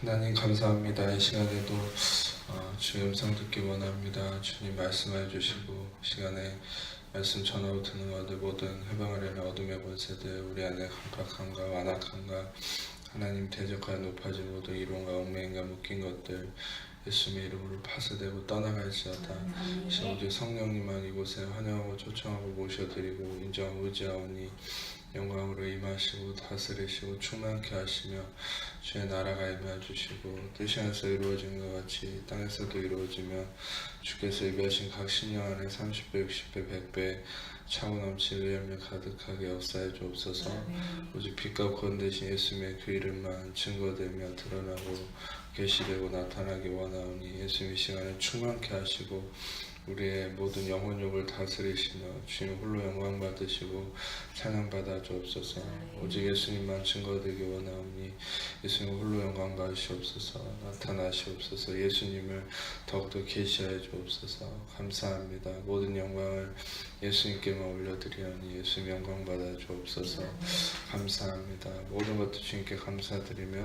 하나님 감사합니다. 이 시간에도 주의 음성 듣기 원합니다. 주님 말씀해 주시고 시간에 말씀 전하고 듣는 가운데 모든 해방하려는 어둠의 권세들 우리 안에 강팍함과 완악함과 하나님 대적하여 높아진 모든 이론과 얽매임과 묶인 것들 예수님의 이름으로 파쇄되고 떠나갈지어다. 오직 성령님만 이곳에 환영하고 초청하고 모셔드리고 인정하고 의지하오니 영광으로 임하시고 다스리시고 충만케 하시며 주의 나라가 임해주시고 뜻이 하늘에서 이루어진 것 같이 땅에서도 이루어지며 주께서 예비하신 각 신령 안에 30배, 60배, 100배 차고 넘칠 열매 가득하게 역사해 주옵소서. 오직 빛과 구원 되신 예수님의 그 이름만 증거되며 드러나고 계시되고 나타나기 원하오니 예수님 이 시간에 충만케 하시고 우리의 모든 영혼욕을 다스리시며 주님 홀로 영광 받으시고 찬양 받아 주옵소서. 오직 예수님만 증거되기 원하오니 예수님 홀로 영광 받으시옵소서. 나타나시옵소서. 예수님을 더욱더 계시하여 주옵소서. 감사합니다. 모든 영광을 예수님께만 올려드리오니 예수님 영광 받아 주옵소서. 감사합니다. 모든 것도 주님께 감사드리며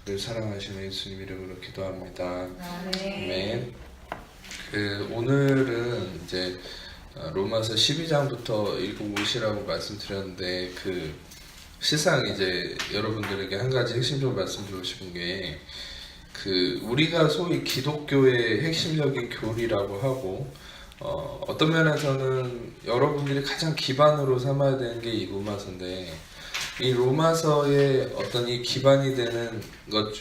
늘 사랑하시는 예수님 이름으로 기도합니다. 아멘. 오늘은 이제 로마서 12장부터 읽어보시라고 말씀드렸는데 실상 이제 여러분들에게 한 가지 핵심적으로 말씀드리고 싶은 게 우리가 소위 기독교의 핵심적인 교리라고 하고 어떤 면에서는 여러분들이 가장 기반으로 삼아야 되는 게 이 로마서인데 이 로마서의 어떤 이 기반이 되는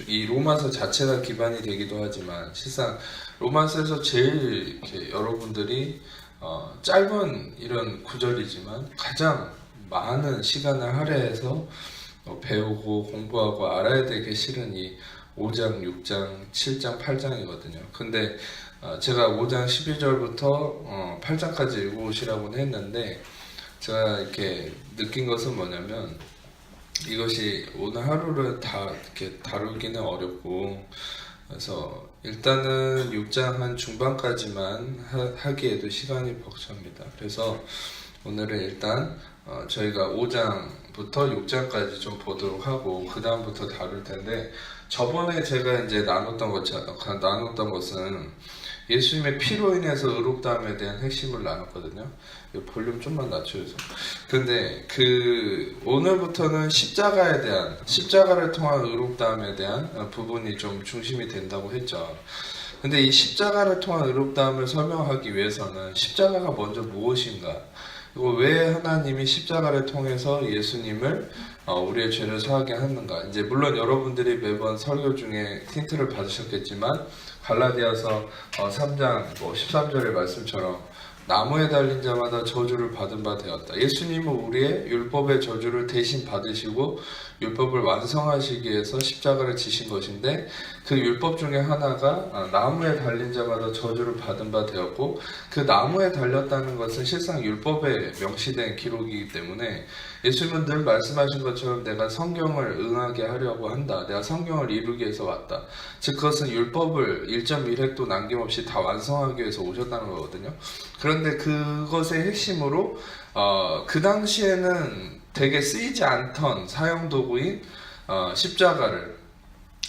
이 로마서 자체가 기반이 되기도 하지만 실상 로마서에서 제일 여러분들이 짧은 이런 구절이지만 가장 많은 시간을 할애해서 배우고 공부하고 알아야 되게 실은 이 5장, 6장, 7장, 8장이거든요. 근데 제가 5장 12절부터 8장까지 읽어오시라고는 했는데 제가 이렇게 느낀 것은 뭐냐면 이것이 오늘 하루를 다 이렇게 다루기는 어렵고 그래서 일단은 6장 한 중반까지만 하기에도 시간이 벅찹니다. 그래서 오늘은 일단 저희가 5장부터 6장까지 좀 보도록 하고 그 다음부터 다룰 텐데 저번에 제가 이제 나눴던 것은 예수님의 피로 인해서 의롭다함에 대한 핵심을 나눴거든요. 볼륨 좀만 낮춰주세요. 근데 오늘부터는 십자가를 통한 의롭다함에 대한 부분이 좀 중심이 된다고 했죠. 근데 이 십자가를 통한 의롭다함을 설명하기 위해서는 십자가가 먼저 무엇인가? 그리고 왜 하나님이 십자가를 통해서 예수님을 우리의 죄를 사하게 하는가? 이제 물론 여러분들이 매번 설교 중에 힌트를 받으셨겠지만 갈라디아서 3장 13절의 말씀처럼 나무에 달린 자마다 저주를 받은 바 되었다. 예수님은 우리의 율법의 저주를 대신 받으시고 율법을 완성하시기 위해서 십자가를 지신 것인데 그 율법 중에 하나가 나무에 달린 자마다 저주를 받은 바 되었고 그 나무에 달렸다는 것은 실상 율법에 명시된 기록이기 때문에 예수님은 늘 말씀하신 것처럼 내가 성경을 응하게 하려고 한다. 내가 성경을 이루기 위해서 왔다. 즉 그것은 율법을 1.1획도 남김없이 다 완성하기 위해서 오셨다는 거거든요. 그런데 그것의 핵심으로 그 당시에는 되게 쓰이지 않던 사용도구인 십자가를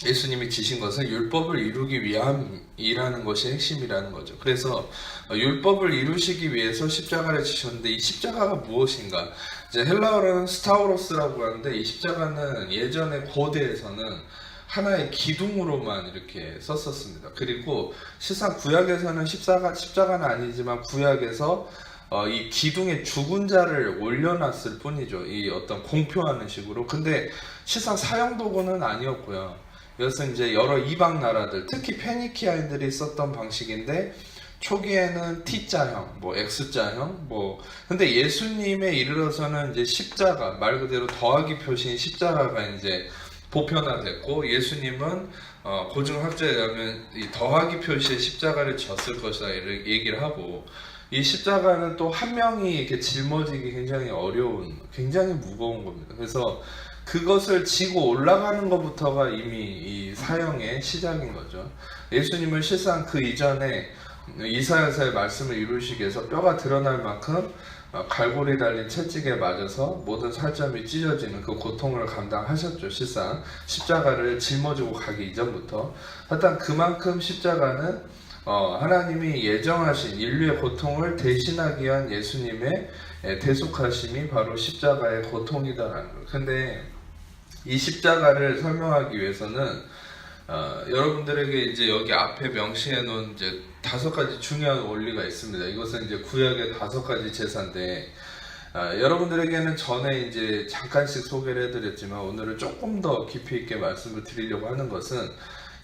예수님이 지신 것은 율법을 이루기 위함이라는 것이 핵심이라는 거죠. 그래서 율법을 이루시기 위해서 십자가를 지셨는데 이 십자가가 무엇인가? 이제 헬라어로는 스타우로스라고 하는데 이 십자가는 예전에 고대에서는 하나의 기둥으로만 이렇게 썼었습니다. 그리고 실상 구약에서는 십자가는 아니지만 구약에서 이 기둥에 죽은 자를 올려놨을 뿐이죠. 이 어떤 공표하는 식으로. 근데 실상 사용도구는 아니었고요. 이것은 이제 여러 이방 나라들, 특히 페니키아인들이 썼던 방식인데 초기에는 T자형, X자형, 근데 예수님에 이르러서는 이제 십자가, 말 그대로 더하기 표시인 십자가가 이제 보편화됐고 예수님은 고증학자에 의하면 이 더하기 표시의 십자가를 졌을 것이다 이렇게 얘기를 하고 이 십자가는 또 한 명이 이렇게 짊어지기 굉장히 어려운, 굉장히 무거운 겁니다. 그래서 그것을 지고 올라가는 것부터가 이미 이 사형의 시작인 거죠. 예수님은 실상 그 이전에 이사야서의 말씀을 이루시기 위해서 뼈가 드러날 만큼 갈고리 달린 채찍에 맞아서 모든 살점이 찢어지는 그 고통을 감당하셨죠. 실상 십자가를 짊어지고 가기 이전부터. 하여튼 그만큼 십자가는 하나님이 예정하신 인류의 고통을 대신하기 위한 예수님의 대속하심이 바로 십자가의 고통이다라는 거예요. 근데 이 십자가를 설명하기 위해서는 여러분들에게 이제 여기 앞에 명시해 놓은 이제 5가지 중요한 원리가 있습니다. 이것은 이제 구약의 5가지 제사인데 여러분들에게는 전에 이제 잠깐씩 소개를 해드렸지만 오늘은 조금 더 깊이 있게 말씀을 드리려고 하는 것은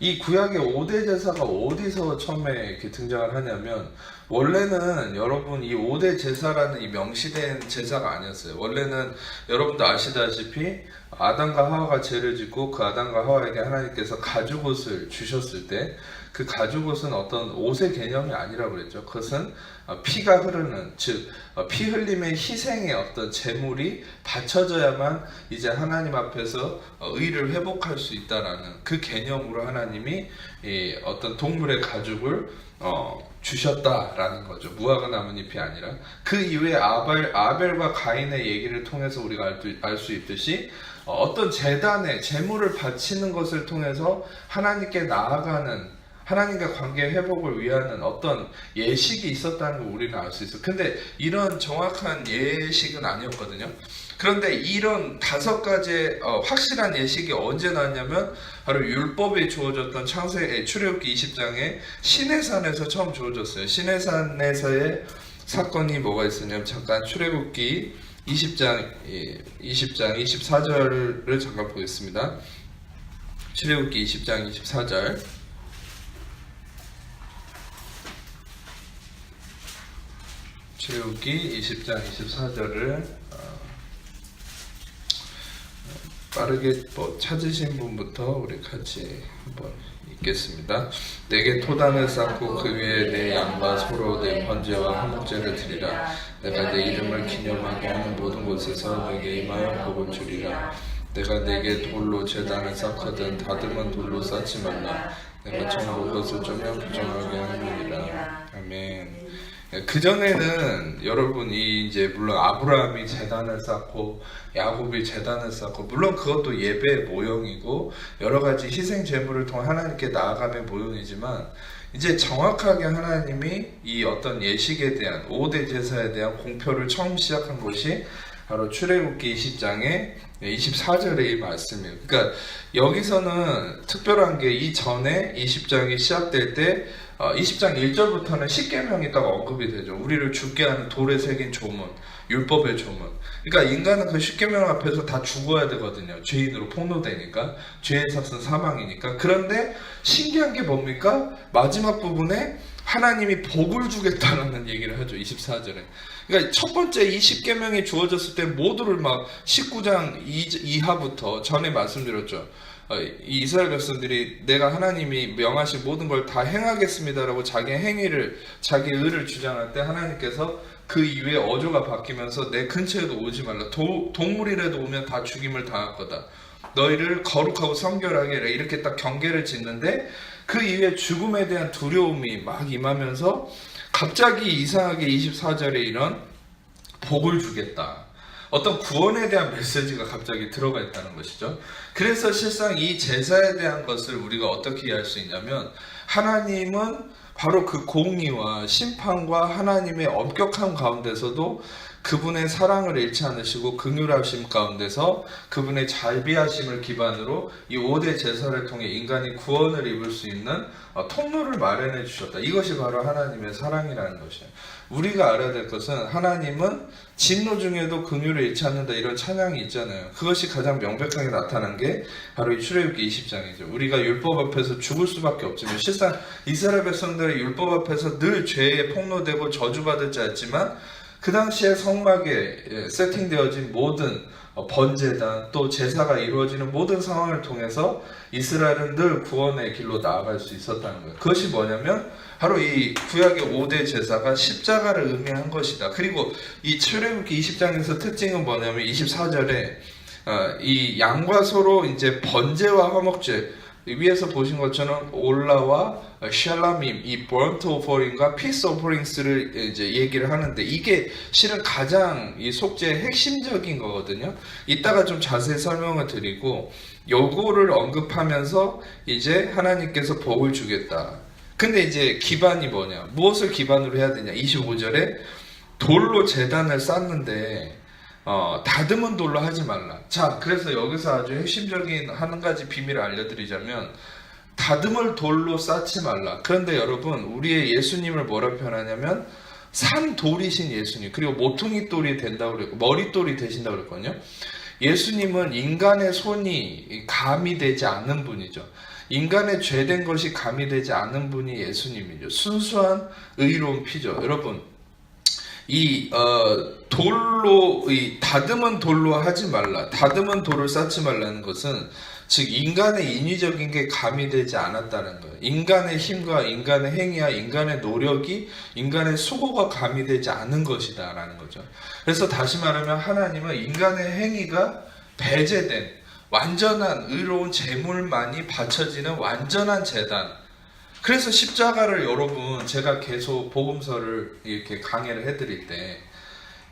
이 구약의 5대 제사가 어디서 처음에 이렇게 등장을 하냐면 원래는 여러분 이 5대 제사라는 이 명시된 제사가 아니었어요. 원래는 여러분도 아시다시피 아담과 하와가 죄를 짓고 그 아담과 하와에게 하나님께서 가죽옷을 주셨을 때 그 가죽옷은 어떤 옷의 개념이 아니라고 그랬죠. 그것은 피가 흐르는, 즉 피 흘림의 희생의 어떤 제물이 바쳐져야만 이제 하나님 앞에서 의를 회복할 수 있다라는 그 개념으로 하나님이 이 어떤 동물의 가죽을 주셨다라는 거죠. 무화과 나뭇잎이 아니라. 그 이후에 아벨과 가인의 얘기를 통해서 우리가 알 수 있듯이 어떤 제단에 제물을 바치는 것을 통해서 하나님께 나아가는, 하나님과 관계 회복을 위하는 어떤 예식이 있었다는 걸 우리는 알 수 있어요. 근데 이런 정확한 예식은 아니었거든요. 그런데 이런 5가지의 확실한 예식이 언제 나왔냐면 바로 율법에 주어졌던 출애굽기 20장에 시내산에서 처음 주어졌어요. 시내산에서의 사건이 뭐가 있었냐면 잠깐 출애굽기 20장 24절을 잠깐 보겠습니다. 출애굽기 20장 24절. 출애굽기 20장 24절을 빠르게 찾으신 분부터 우리 같이 한번 읽겠습니다. 내게 토단을 쌓고 그 위에 내 양과 소로 내 번제와 화목제를 드리라. 내가 내 이름을 기념하게 하는 모든 곳에서 내게 임하여 복을 주리라. 내가 내게 돌로 제단을 쌓거든 다듬은 돌로 쌓지 말라. 내가 정로 것을 쪼면 부정하게 하느니라. 아멘. 그전에는 여러분이 이제 물론 아브라함이 제단을 쌓고 야곱이 제단을 쌓고 물론 그것도 예배의 모형이고 여러 가지 희생 제물을 통해 하나님께 나아감의 모형이지만 이제 정확하게 하나님이 이 어떤 예식에 대한 5대 제사에 대한 공표를 처음 시작한 것이 바로 출애굽기 20장의 24절의 이 말씀이에요. 그러니까 여기서는 특별한 게 이전에 20장이 시작될 때 20장 1절부터는 십계명이 딱 언급이 되죠. 우리를 죽게 하는 돌에 새긴 조문, 율법의 조문. 그러니까 인간은 그 십계명 앞에서 다 죽어야 되거든요. 죄인으로 폭로되니까. 죄의 삭은 사망이니까. 그런데 신기한 게 뭡니까? 마지막 부분에 하나님이 복을 주겠다라는 얘기를 하죠. 24절에. 그러니까 첫 번째 이 십계명이 주어졌을 때 모두를 막 19장 이하부터 전에 말씀드렸죠. 이 이스라엘 백성들이 내가 하나님이 명하신 모든 걸 다 행하겠습니다라고 자기 행위를, 자기 의를 주장할 때 하나님께서 그 이후에 어조가 바뀌면서 내 근처에도 오지 말라. 동물이라도 오면 다 죽임을 당할 거다. 너희를 거룩하고 성결하게 해라. 이렇게 딱 경계를 짓는데 그 이후에 죽음에 대한 두려움이 막 임하면서 갑자기 이상하게 24절에 이런 복을 주겠다. 어떤 구원에 대한 메시지가 갑자기 들어가 있다는 것이죠. 그래서 실상 이 제사에 대한 것을 우리가 어떻게 이해할 수 있냐면 하나님은 바로 그 공의와 심판과 하나님의 엄격함 가운데서도 그분의 사랑을 잃지 않으시고 긍휼하심 가운데서 그분의 자비하심을 기반으로 이 5대 제사를 통해 인간이 구원을 입을 수 있는 통로를 마련해 주셨다. 이것이 바로 하나님의 사랑이라는 것이에요. 우리가 알아야 될 것은 하나님은 진노 중에도 긍휼을 잃지 않는다 이런 찬양이 있잖아요. 그것이 가장 명백하게 나타난 게 바로 이 출애굽기 20장이죠. 우리가 율법 앞에서 죽을 수밖에 없지만 실상 이스라엘 백성들의 율법 앞에서 늘 죄에 폭로되고 저주받을 자였지만 그 당시에 성막에 세팅되어진 모든 번제단 또 제사가 이루어지는 모든 상황을 통해서 이스라엘은 늘 구원의 길로 나아갈 수 있었다는 거예요. 그것이 뭐냐면 바로 이 구약의 5대 제사가 십자가를 의미한 것이다. 그리고 이 출애굽기 20장에서 특징은 뭐냐면 24절에 이 양과 소로 이제 번제와 화목제 위에서 보신 것처럼 올라와 샬라밈, 이 burnt offering과 peace offerings를 이제 얘기를 하는데 이게 실은 가장 이 속죄의 핵심적인 거거든요. 이따가 좀 자세히 설명을 드리고 요거를 언급하면서 이제 하나님께서 복을 주겠다. 근데 이제 기반이 뭐냐? 무엇을 기반으로 해야 되냐? 25절에 돌로 제단을 쌓는데 다듬은 돌로 하지 말라. 자, 그래서 여기서 아주 핵심적인 한 가지 비밀을 알려드리자면 다듬을 돌로 쌓지 말라. 그런데 여러분, 우리의 예수님을 뭐라 표현하냐면 산돌이신 예수님, 그리고 모퉁이 돌이 된다고 그랬고 머릿돌이 되신다고 그랬거든요. 예수님은 인간의 손이 가미되지 않는 분이죠. 인간의 죄된 것이 가미되지 않는 분이 예수님이죠. 순수한 의로운 피죠. 여러분, 이 돌로, 이 다듬은 돌로 하지 말라, 다듬은 돌을 쌓지 말라는 것은 즉 인간의 인위적인 게 가미되지 않았다는 거예요. 인간의 힘과 인간의 행위와 인간의 노력이, 인간의 수고가 가미되지 않은 것이다 라는 거죠. 그래서 다시 말하면 하나님은 인간의 행위가 배제된 완전한 의로운 제물만이 바쳐지는 완전한 제단. 그래서 십자가를 여러분, 제가 계속 복음서를 이렇게 강해를 해드릴 때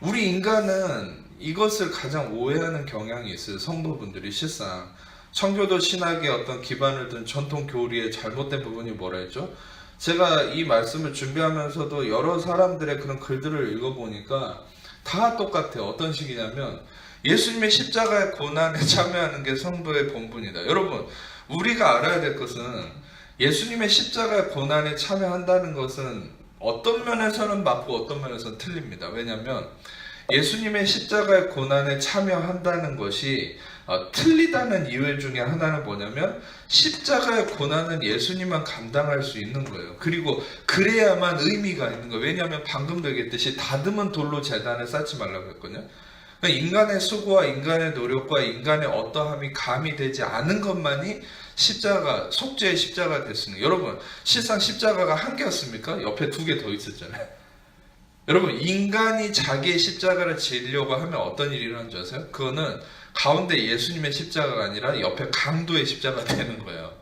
우리 인간은 이것을 가장 오해하는 경향이 있어요. 성도분들이 실상 청교도 신학의 어떤 기반을 둔 전통 교리의 잘못된 부분이 뭐라 했죠? 제가 이 말씀을 준비하면서도 여러 사람들의 그런 글들을 읽어보니까 다 똑같아요. 어떤 식이냐면 예수님의 십자가의 고난에 참여하는 게 성도의 본분이다. 여러분, 우리가 알아야 될 것은 예수님의 십자가의 고난에 참여한다는 것은 어떤 면에서는 맞고 어떤 면에서는 틀립니다. 왜냐하면 예수님의 십자가의 고난에 참여한다는 것이 틀리다는 이유 중에 하나는 뭐냐면 십자가의 고난은 예수님만 감당할 수 있는 거예요. 그리고 그래야만 의미가 있는 거예요. 왜냐하면 방금도 얘기했듯이 다듬은 돌로 제단을 쌓지 말라고 했거든요. 그러니까 인간의 수고와 인간의 노력과 인간의 어떠함이 가미되지 않은 것만이 십자가, 속죄의 십자가가 됐습니다. 여러분, 실상 십자가가 한 개였습니까? 옆에 두 개 더 있었잖아요. 여러분, 인간이 자기의 십자가를 지려고 하면 어떤 일이 일어나는 줄 아세요? 그거는 가운데 예수님의 십자가가 아니라 옆에 강도의 십자가가 되는 거예요.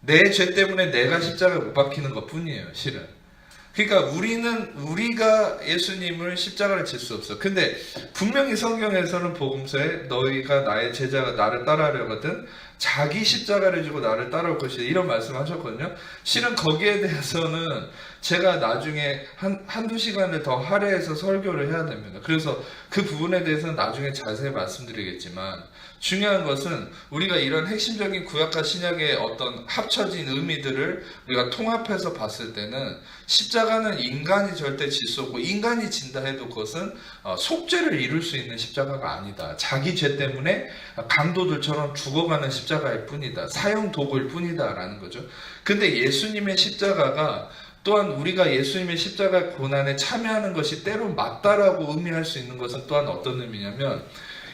내 죄 때문에 내가 십자가에 못 박히는 것 뿐이에요, 실은. 그러니까 우리가 예수님을 십자가를 질 수 없어. 근데 분명히 성경에서는 복음서에 너희가 나의 제자가 나를 따라하려거든 자기 십자가를 지고 나를 따라올 것이다, 이런 말씀을 하셨거든요. 실은 거기에 대해서는 제가 나중에 한두 시간을 더 할애해서 설교를 해야 됩니다. 그래서 그 부분에 대해서는 나중에 자세히 말씀드리겠지만, 중요한 것은 우리가 이런 핵심적인 구약과 신약의 어떤 합쳐진 의미들을 우리가 통합해서 봤을 때는 십자가는 인간이 절대 질 수 없고, 인간이 진다 해도 그것은 속죄를 이룰 수 있는 십자가가 아니다. 자기 죄 때문에 강도들처럼 죽어가는 십자가일 뿐이다. 사형 도구일 뿐이다 라는 거죠. 근데 예수님의 십자가가 또한 우리가 예수님의 십자가 고난에 참여하는 것이 때로 맞다라고 의미할 수 있는 것은 또한 어떤 의미냐면,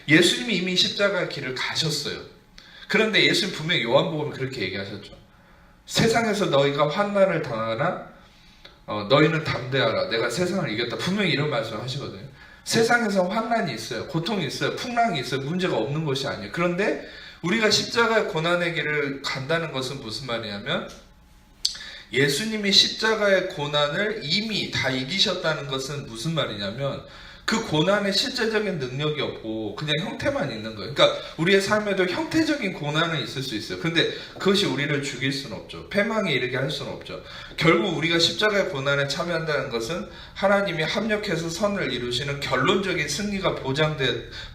예수님이 이미 십자가 길을 가셨어요. 그런데 예수님 분명히 요한복음에 그렇게 얘기하셨죠. 세상에서 너희가 환난을 당하나 너희는 담대하라, 내가 세상을 이겼다. 분명히 이런 말씀을 하시거든요. 세상에서 환난이 있어요, 고통이 있어요, 풍랑이 있어요. 문제가 없는 것이 아니에요. 그런데 우리가 십자가의 고난의 길을 간다는 것은 무슨 말이냐면, 예수님이 십자가의 고난을 이미 다 이기셨다는 것은 무슨 말이냐면, 그 고난에 실제적인 능력이 없고 그냥 형태만 있는 거예요. 그러니까 우리의 삶에도 형태적인 고난은 있을 수 있어요. 근데 그것이 우리를 죽일 수는 없죠. 패망에 이르게 할 수는 없죠. 결국 우리가 십자가의 고난에 참여한다는 것은 하나님이 합력해서 선을 이루시는 결론적인 승리가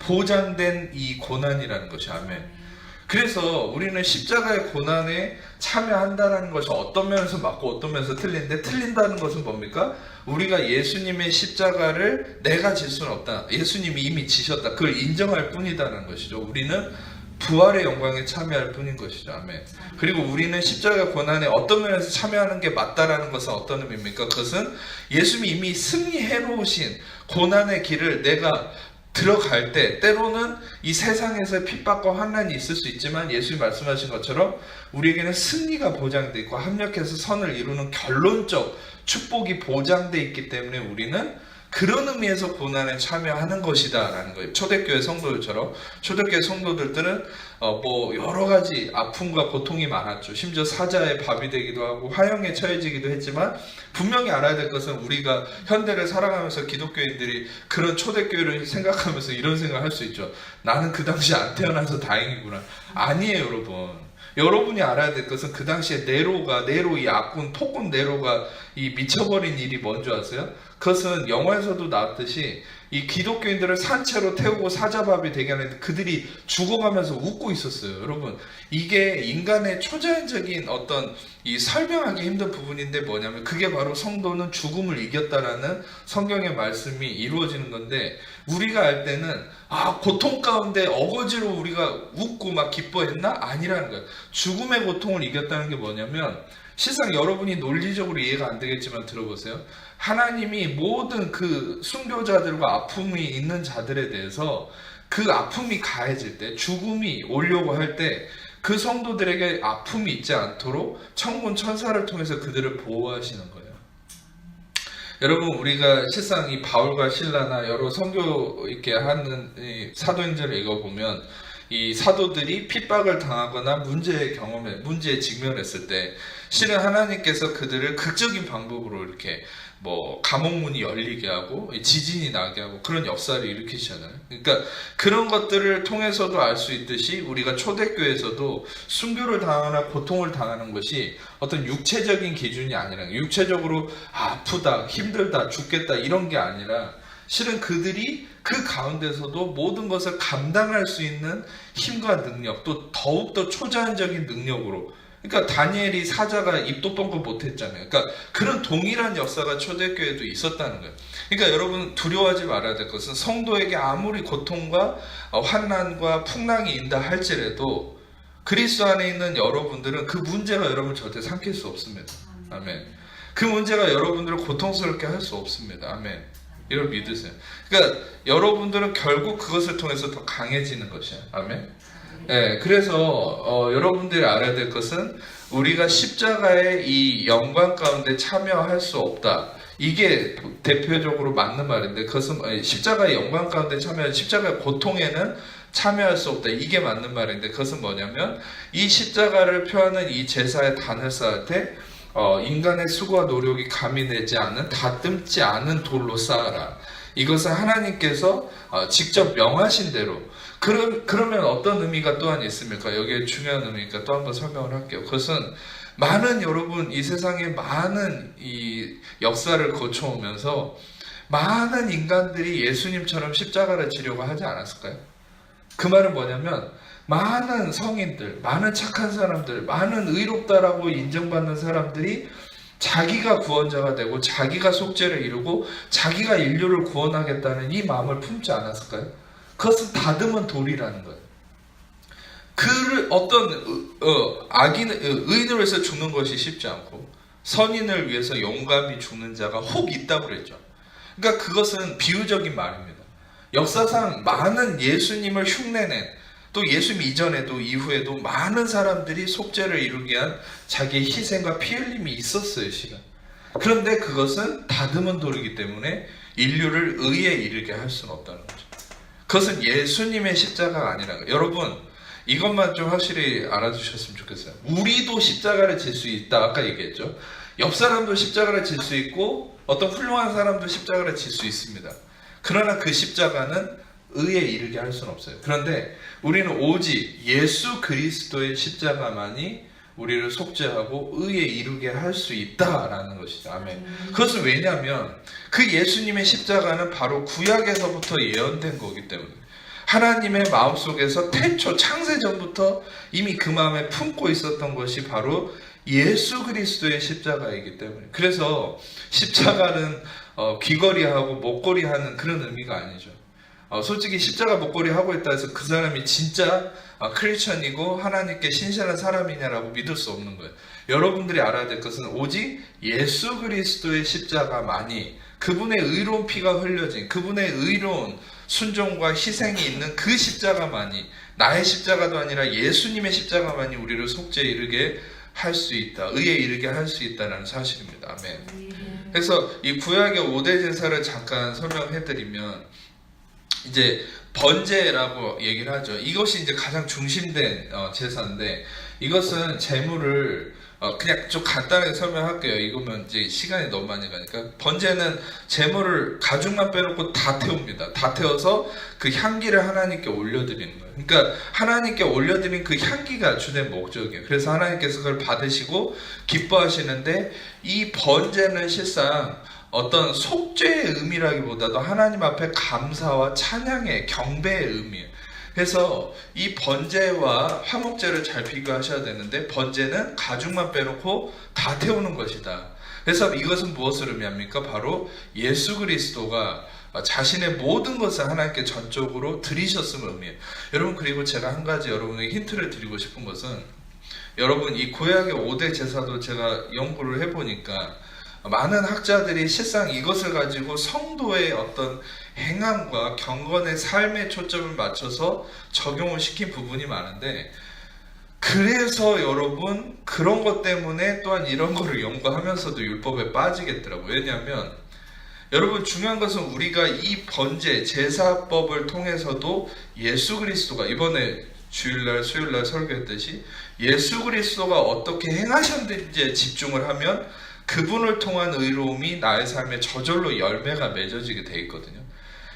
보장된 이 고난이라는 것이. 아멘. 그래서 우리는 십자가의 고난에 참여한다는 것이 어떤 면에서 맞고 어떤 면에서 틀린데, 틀린다는 것은 뭡니까? 우리가 예수님의 십자가를 내가 질 수는 없다, 예수님이 이미 지셨다, 그걸 인정할 뿐이다라는 것이죠. 우리는 부활의 영광에 참여할 뿐인 것이죠. 아멘. 그리고 우리는 십자가 고난에 어떤 면에서 참여하는 게 맞다라는 것은 어떤 의미입니까? 그것은 예수님이 이미 승리해 놓으신 고난의 길을 내가 들어갈 때, 때로는 이 세상에서 핍박과 환난이 있을 수 있지만 예수님이 말씀하신 것처럼 우리에게는 승리가 보장되어 있고 합력해서 선을 이루는 결론적 축복이 보장되어 있기 때문에 우리는 그런 의미에서 고난에 참여하는 것이다 라는 거예요. 초대교회 성도들처럼 초대교회 성도들은 뭐 여러 가지 아픔과 고통이 많았죠. 심지어 사자의 밥이 되기도 하고 화형에 처해지기도 했지만 분명히 알아야 될 것은 우리가 현대를 살아가면서 기독교인들이 그런 초대교회를 생각하면서 이런 생각을 할 수 있죠. 나는 그 당시에 안 태어나서 다행이구나. 아니에요, 여러분. 여러분이 알아야 될 것은 그 당시에 네로 이 악군 폭군 네로가 이 미쳐버린 일이 뭔지 아세요? 그것은 영화에서도 나왔듯이 이 기독교인들을 산채로 태우고 사자밥이 되게 하는데 그들이 죽어가면서 웃고 있었어요. 여러분, 이게 인간의 초자연적인 어떤 이 설명하기 힘든 부분인데 뭐냐면 그게 바로 성도는 죽음을 이겼다라는 성경의 말씀이 이루어지는 건데, 우리가 알 때는 고통 가운데 어거지로 우리가 웃고 막 기뻐했나? 아니라는 거예요. 죽음의 고통을 이겼다는 게 뭐냐면, 실상 여러분이 논리적으로 이해가 안 되겠지만 들어보세요. 하나님이 모든 그 순교자들과 아픔이 있는 자들에 대해서 그 아픔이 가해질 때, 죽음이 오려고 할 때 그 성도들에게 아픔이 있지 않도록 천군 천사를 통해서 그들을 보호하시는 거예요. 여러분, 우리가 실상 이 바울과 실라나 여러 선교 있게 하는 이 사도행전을 읽어보면 이 사도들이 핍박을 당하거나 문제에 직면했을 때 실은 하나님께서 그들을 극적인 방법으로 이렇게 뭐 감옥문이 열리게 하고 지진이 나게 하고 그런 역사를 일으키시잖아요. 그러니까 그런 것들을 통해서도 알 수 있듯이 우리가 초대교회에서도 순교를 당하거나 고통을 당하는 것이 어떤 육체적인 기준이 아니라, 육체적으로 아프다, 힘들다, 죽겠다 이런 게 아니라 실은 그들이 그 가운데서도 모든 것을 감당할 수 있는 힘과 능력, 또 더욱더 초자연적인 능력으로, 그러니까 다니엘이 사자가 입도 뻥긋 못했잖아요. 그러니까 그런 동일한 역사가 초대교회에도 있었다는 거예요. 그러니까 여러분, 두려워하지 말아야 될 것은 성도에게 아무리 고통과 환난과 풍랑이 있다 할지라도 그리스도 안에 있는 여러분들은 그 문제가 여러분을 절대 삼킬 수 없습니다. 아멘. 그 문제가 여러분들을 고통스럽게 할 수 없습니다. 아멘. 이걸 믿으세요. 그러니까 여러분들은 결국 그것을 통해서 더 강해지는 것이에요. 아멘. 네, 그래서 여러분들이 알아야 될 것은 우리가 십자가의 이 영광 가운데 참여할 수 없다. 이게 대표적으로 맞는 말인데, 그것은 십자가의 영광 가운데 십자가의 고통에는 참여할 수 없다. 이게 맞는 말인데, 그것은 뭐냐면 이 십자가를 표하는 이 제사의 단을 쌓을 때 인간의 수고와 노력이 가미되지 않은 다듬지 않은 돌로 쌓아라. 이것은 하나님께서 직접 명하신 대로. 그러면 어떤 의미가 또한 있습니까? 여기에 중요한 의미니까 또 한번 설명을 할게요. 그것은 많은, 여러분, 이 세상에 많은 이 역사를 거쳐오면서 많은 인간들이 예수님처럼 십자가를 지려고 하지 않았을까요? 그 말은 뭐냐면 많은 성인들, 많은 착한 사람들, 많은 의롭다라고 인정받는 사람들이 자기가 구원자가 되고 자기가 속죄를 이루고 자기가 인류를 구원하겠다는 이 마음을 품지 않았을까요? 그것은 다듬은 돌이라는 거예요. 그를 어떤 의인을 위해서 죽는 것이 쉽지 않고 선인을 위해서 용감히 죽는 자가 혹 있다고 그랬죠. 그러니까 그것은 비유적인 말입니다. 역사상 많은 예수님을 흉내낸, 또 예수님 이전에도 이후에도 많은 사람들이 속죄를 이루기 위한 자기의 희생과 피 흘림이 있었어요, 시간. 그런데 그것은 다듬은 돌이기 때문에 인류를 의에 이르게 할 수는 없다는 거죠. 그것은 예수님의 십자가가 아니라, 여러분, 이것만 좀 확실히 알아두셨으면 좋겠어요. 우리도 십자가를 질 수 있다. 아까 얘기했죠. 옆 사람도 십자가를 질 수 있고 어떤 훌륭한 사람도 십자가를 질 수 있습니다. 그러나 그 십자가는 의에 이르게 할 수는 없어요. 그런데 우리는 오직 예수 그리스도의 십자가만이 우리를 속죄하고 의에 이르게 할 수 있다라는 것이죠. 아멘. 그것은 왜냐하면 그 예수님의 십자가는 바로 구약에서부터 예언된 거기 때문에, 하나님의 마음속에서 태초 창세전부터 이미 그 마음에 품고 있었던 것이 바로 예수 그리스도의 십자가이기 때문에, 그래서 십자가는 귀걸이하고 목걸이하는 그런 의미가 아니죠. 솔직히 십자가 목걸이 하고 있다 해서 그 사람이 진짜 크리스천이고 하나님께 신실한 사람이냐라고 믿을 수 없는 거예요. 여러분들이 알아야 될 것은 오직 예수 그리스도의 십자가만이, 그분의 의로운 피가 흘려진, 그분의 의로운 순종과 희생이 있는 그 십자가만이, 나의 십자가도 아니라 예수님의 십자가만이 우리를 속죄에 이르게 할 수 있다, 의에 이르게 할 수 있다는 사실입니다. 아멘. 그래서 이 구약의 5대 제사를 잠깐 설명해드리면 이제 번제라고 얘기를 하죠. 이것이 이제 가장 중심된 제사인데 이것은 제물을 그냥 좀 간단하게 설명할게요. 이거면 이제 시간이 너무 많이 가니까. 번제는 제물을 가죽만 빼놓고 다 태웁니다. 다 태워서 그 향기를 하나님께 올려드리는 거예요. 그러니까 하나님께 올려드린 그 향기가 주된 목적이에요. 그래서 하나님께서 그걸 받으시고 기뻐하시는데 이 번제는 실상 어떤 속죄의 의미라기보다도 하나님 앞에 감사와 찬양의 경배의 의미예요. 그래서 이 번제와 화목제를 잘 비교하셔야 되는데 번제는 가죽만 빼놓고 다 태우는 것이다. 그래서 이것은 무엇을 의미합니까? 바로 예수 그리스도가 자신의 모든 것을 하나님께 전적으로 드리셨음을 의미해요. 여러분, 그리고 제가 한 가지 여러분에게 힌트를 드리고 싶은 것은 여러분 이 구약의 5대 제사도 제가 연구를 해보니까 많은 학자들이 실상 이것을 가지고 성도의 어떤 행함과 경건의 삶에 초점을 맞춰서 적용을 시킨 부분이 많은데 그래서 여러분 그런 것 때문에 또한 이런 거를 연구하면서도 율법에 빠지겠더라고요. 왜냐하면 여러분 중요한 것은 우리가 이 번제 제사법을 통해서도 예수 그리스도가 이번에 주일날 수요일날 설교했듯이 예수 그리스도가 어떻게 행하셨는지에 집중을 하면 그분을 통한 의로움이 나의 삶에 저절로 열매가 맺어지게 돼 있거든요.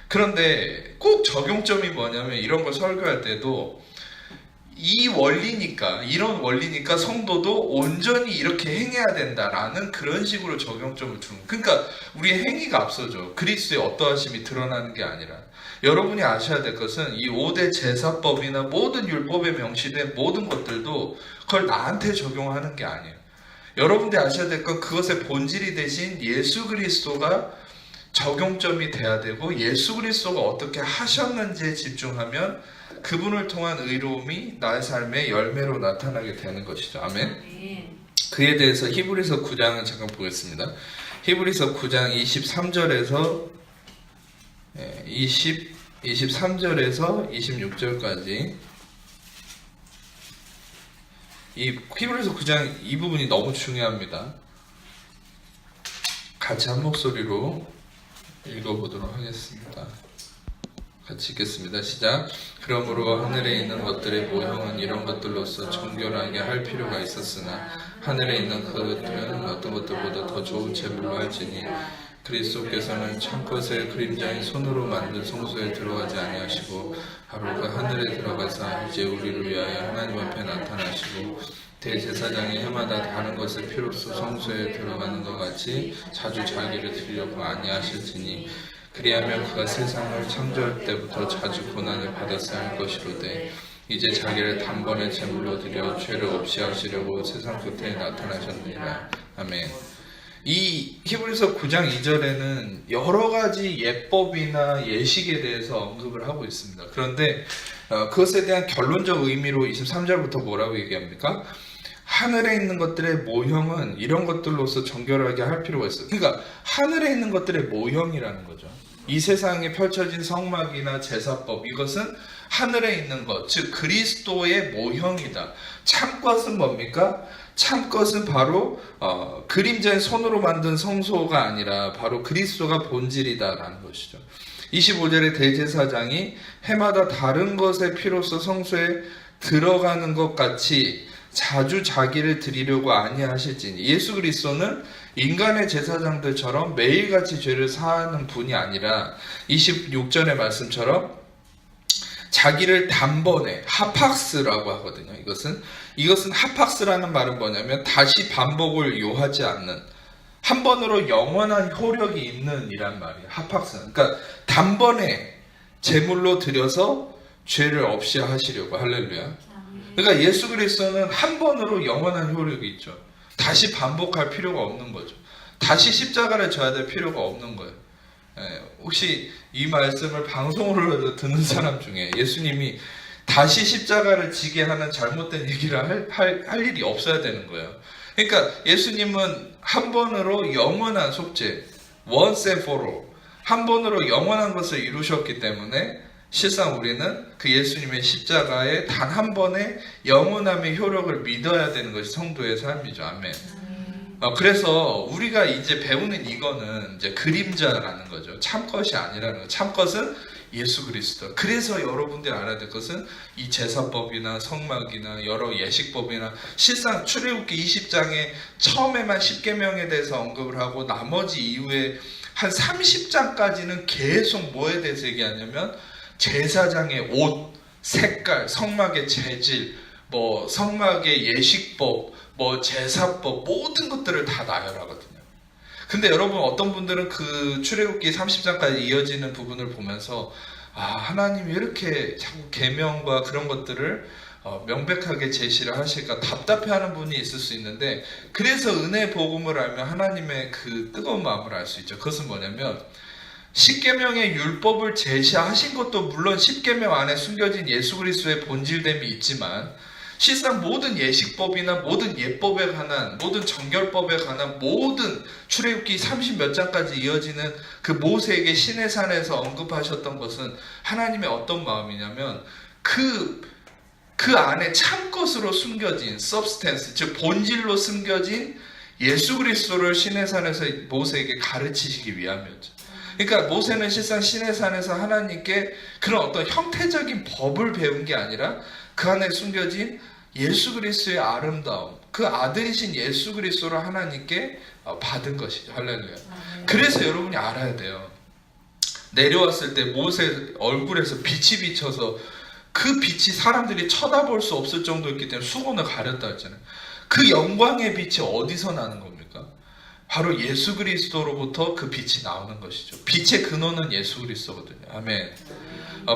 그런데 꼭 적용점이 뭐냐면 이런 걸 설교할 때도 이 원리니까, 이런 원리니까 성도도 온전히 이렇게 행해야 된다라는 그런 식으로 적용점을 두는. 그러니까 우리의 행위가 앞서죠. 그리스도의 어떠하심이 드러나는 게 아니라. 여러분이 아셔야 될 것은 이 5대 제사법이나 모든 율법에 명시된 모든 것들도 그걸 나한테 적용하는 게 아니에요. 여러분들이 아셔야 될 건 그것의 본질이 되신 예수 그리스도가 적용점이 돼야 되고 예수 그리스도가 어떻게 하셨는지에 집중하면 그분을 통한 의로움이 나의 삶의 열매로 나타나게 되는 것이죠. 아멘. 그에 대해서 히브리서 9장을 잠깐 보겠습니다. 히브리서 9장 23절에서 23절에서 26절까지 이 히브리서 9장 이 부분이 너무 중요합니다. 같이 한 목소리로 읽어보도록 하겠습니다. 같이 읽겠습니다. 시작. 그러므로 하늘에 있는 것들의 모형은 이런 것들로서 정결하게 할 필요가 있었으나 하늘에 있는 그것들은 어떤 것들보다 더 좋은 제물로 할지니 그리스도께서는 참것의 그림자인 손으로 만든 성소에 들어가지 아니하시고 바로 그 하늘에 들어가사 이제 우리를 위하여 하나님 앞에 나타나시고 대제사장이 해마다 다른 것을 필요로 성소에 들어가는 것 같이 자주 자기를 드리려고 아니하실지니 그리하면 그가 세상을 창조할 때부터 자주 고난을 받았어야 할 것이로되 이제 자기를 단번에 제물로 드려 죄를 없이 하시려고 세상 끝에 나타나셨느니라. 아멘. 이 히브리서 9장 2절에는 여러 가지 예법이나 예식에 대해서 언급을 하고 있습니다. 그런데 그것에 대한 결론적 의미로 23절부터 뭐라고 얘기합니까? 하늘에 있는 것들의 모형은 이런 것들로서 정결하게 할 필요가 있어요. 그러니까 하늘에 있는 것들의 모형이라는 거죠. 이 세상에 펼쳐진 성막이나 제사법, 이것은 하늘에 있는 것, 즉 그리스도의 모형이다. 참것은 뭡니까? 참것은 바로 그림자의 손으로 만든 성소가 아니라 바로 그리스도가 본질이다라는 것이죠. 25절에 대제사장이 해마다 다른 것의 피로써 성소에 들어가는 것 같이 자주 자기를 드리려고 아니하실지니 예수 그리스도는 인간의 제사장들처럼 매일같이 죄를 사하는 분이 아니라 26절의 말씀처럼 자기를 단번에 하팍스라고 하거든요. 이것은 하팍스라는 말은 뭐냐면 다시 반복을 요하지 않는 한 번으로 영원한 효력이 있는 이란 말이에요. 하팍스. 그러니까 단번에 제물로 드려서 죄를 없이 하시려고. 할렐루야. 그러니까 예수 그리스도는 한 번으로 영원한 효력이 있죠. 다시 반복할 필요가 없는 거죠. 다시 십자가를 져야 될 필요가 없는 거예요. 혹시 이 말씀을 방송으로 듣는 사람 중에 예수님이 다시 십자가를 지게 하는 잘못된 얘기를 할 일이 없어야 되는 거예요. 그러니까 예수님은 한 번으로 영원한 속죄, once and for all, 한 번으로 영원한 것을 이루셨기 때문에 실상 우리는 그 예수님의 십자가에 단 한 번의 영원함의 효력을 믿어야 되는 것이 성도의 삶이죠. 아멘. 그래서 우리가 이제 배우는 이거는 이제 그림자라는 거죠. 참것이 아니라는 거. 참것은 예수 그리스도. 그래서 여러분들이 알아야 될 것은 이 제사법이나 성막이나 여러 예식법이나 실상 출애굽기 20장에 처음에만 10계명에 대해서 언급을 하고 나머지 이후에 한 30장까지는 계속 뭐에 대해서 얘기하냐면 제사장의 옷, 색깔, 성막의 재질, 뭐 성막의 예식법, 뭐 제사법 모든 것들을 다 나열하거든요. 근데 여러분 어떤 분들은 그 출애굽기 30장까지 이어지는 부분을 보면서 하나님이 이렇게 자꾸 계명과 그런 것들을 명백하게 제시를 하실까 답답해하는 분이 있을 수 있는데, 그래서 은혜 복음을 알면 하나님의 그 뜨거운 마음을 알 수 있죠. 그것은 뭐냐면 10계명의 율법을 제시하신 것도 물론 10계명 안에 숨겨진 예수 그리스도의 본질됨이 있지만, 실상 모든 예식법이나 모든 예법에 관한, 모든 정결법에 관한 모든 출애굽기 30몇 장까지 이어지는 그 모세에게 시내 산에서 언급하셨던 것은 하나님의 어떤 마음이냐면 그 안에 참것으로 숨겨진 substance, 즉 본질로 숨겨진 예수 그리스도를 시내 산에서 모세에게 가르치시기 위함이었죠. 그러니까 모세는 실상 시내 산에서 하나님께 그런 어떤 형태적인 법을 배운 게 아니라 그 안에 숨겨진 예수 그리스도의 아름다움, 그 아들이신 예수 그리스도를 하나님께 받은 것이죠. 할렐루야. 그래서 여러분이 알아야 돼요. 내려왔을 때 모세 얼굴에서 빛이 비쳐서 그 빛이 사람들이 쳐다볼 수 없을 정도였기 때문에 수건을 가렸다 했잖아요. 그 영광의 빛이 어디서 나는 겁니까? 바로 예수 그리스도로부터 그 빛이 나오는 것이죠. 빛의 근원은 예수 그리스도거든요. 아멘.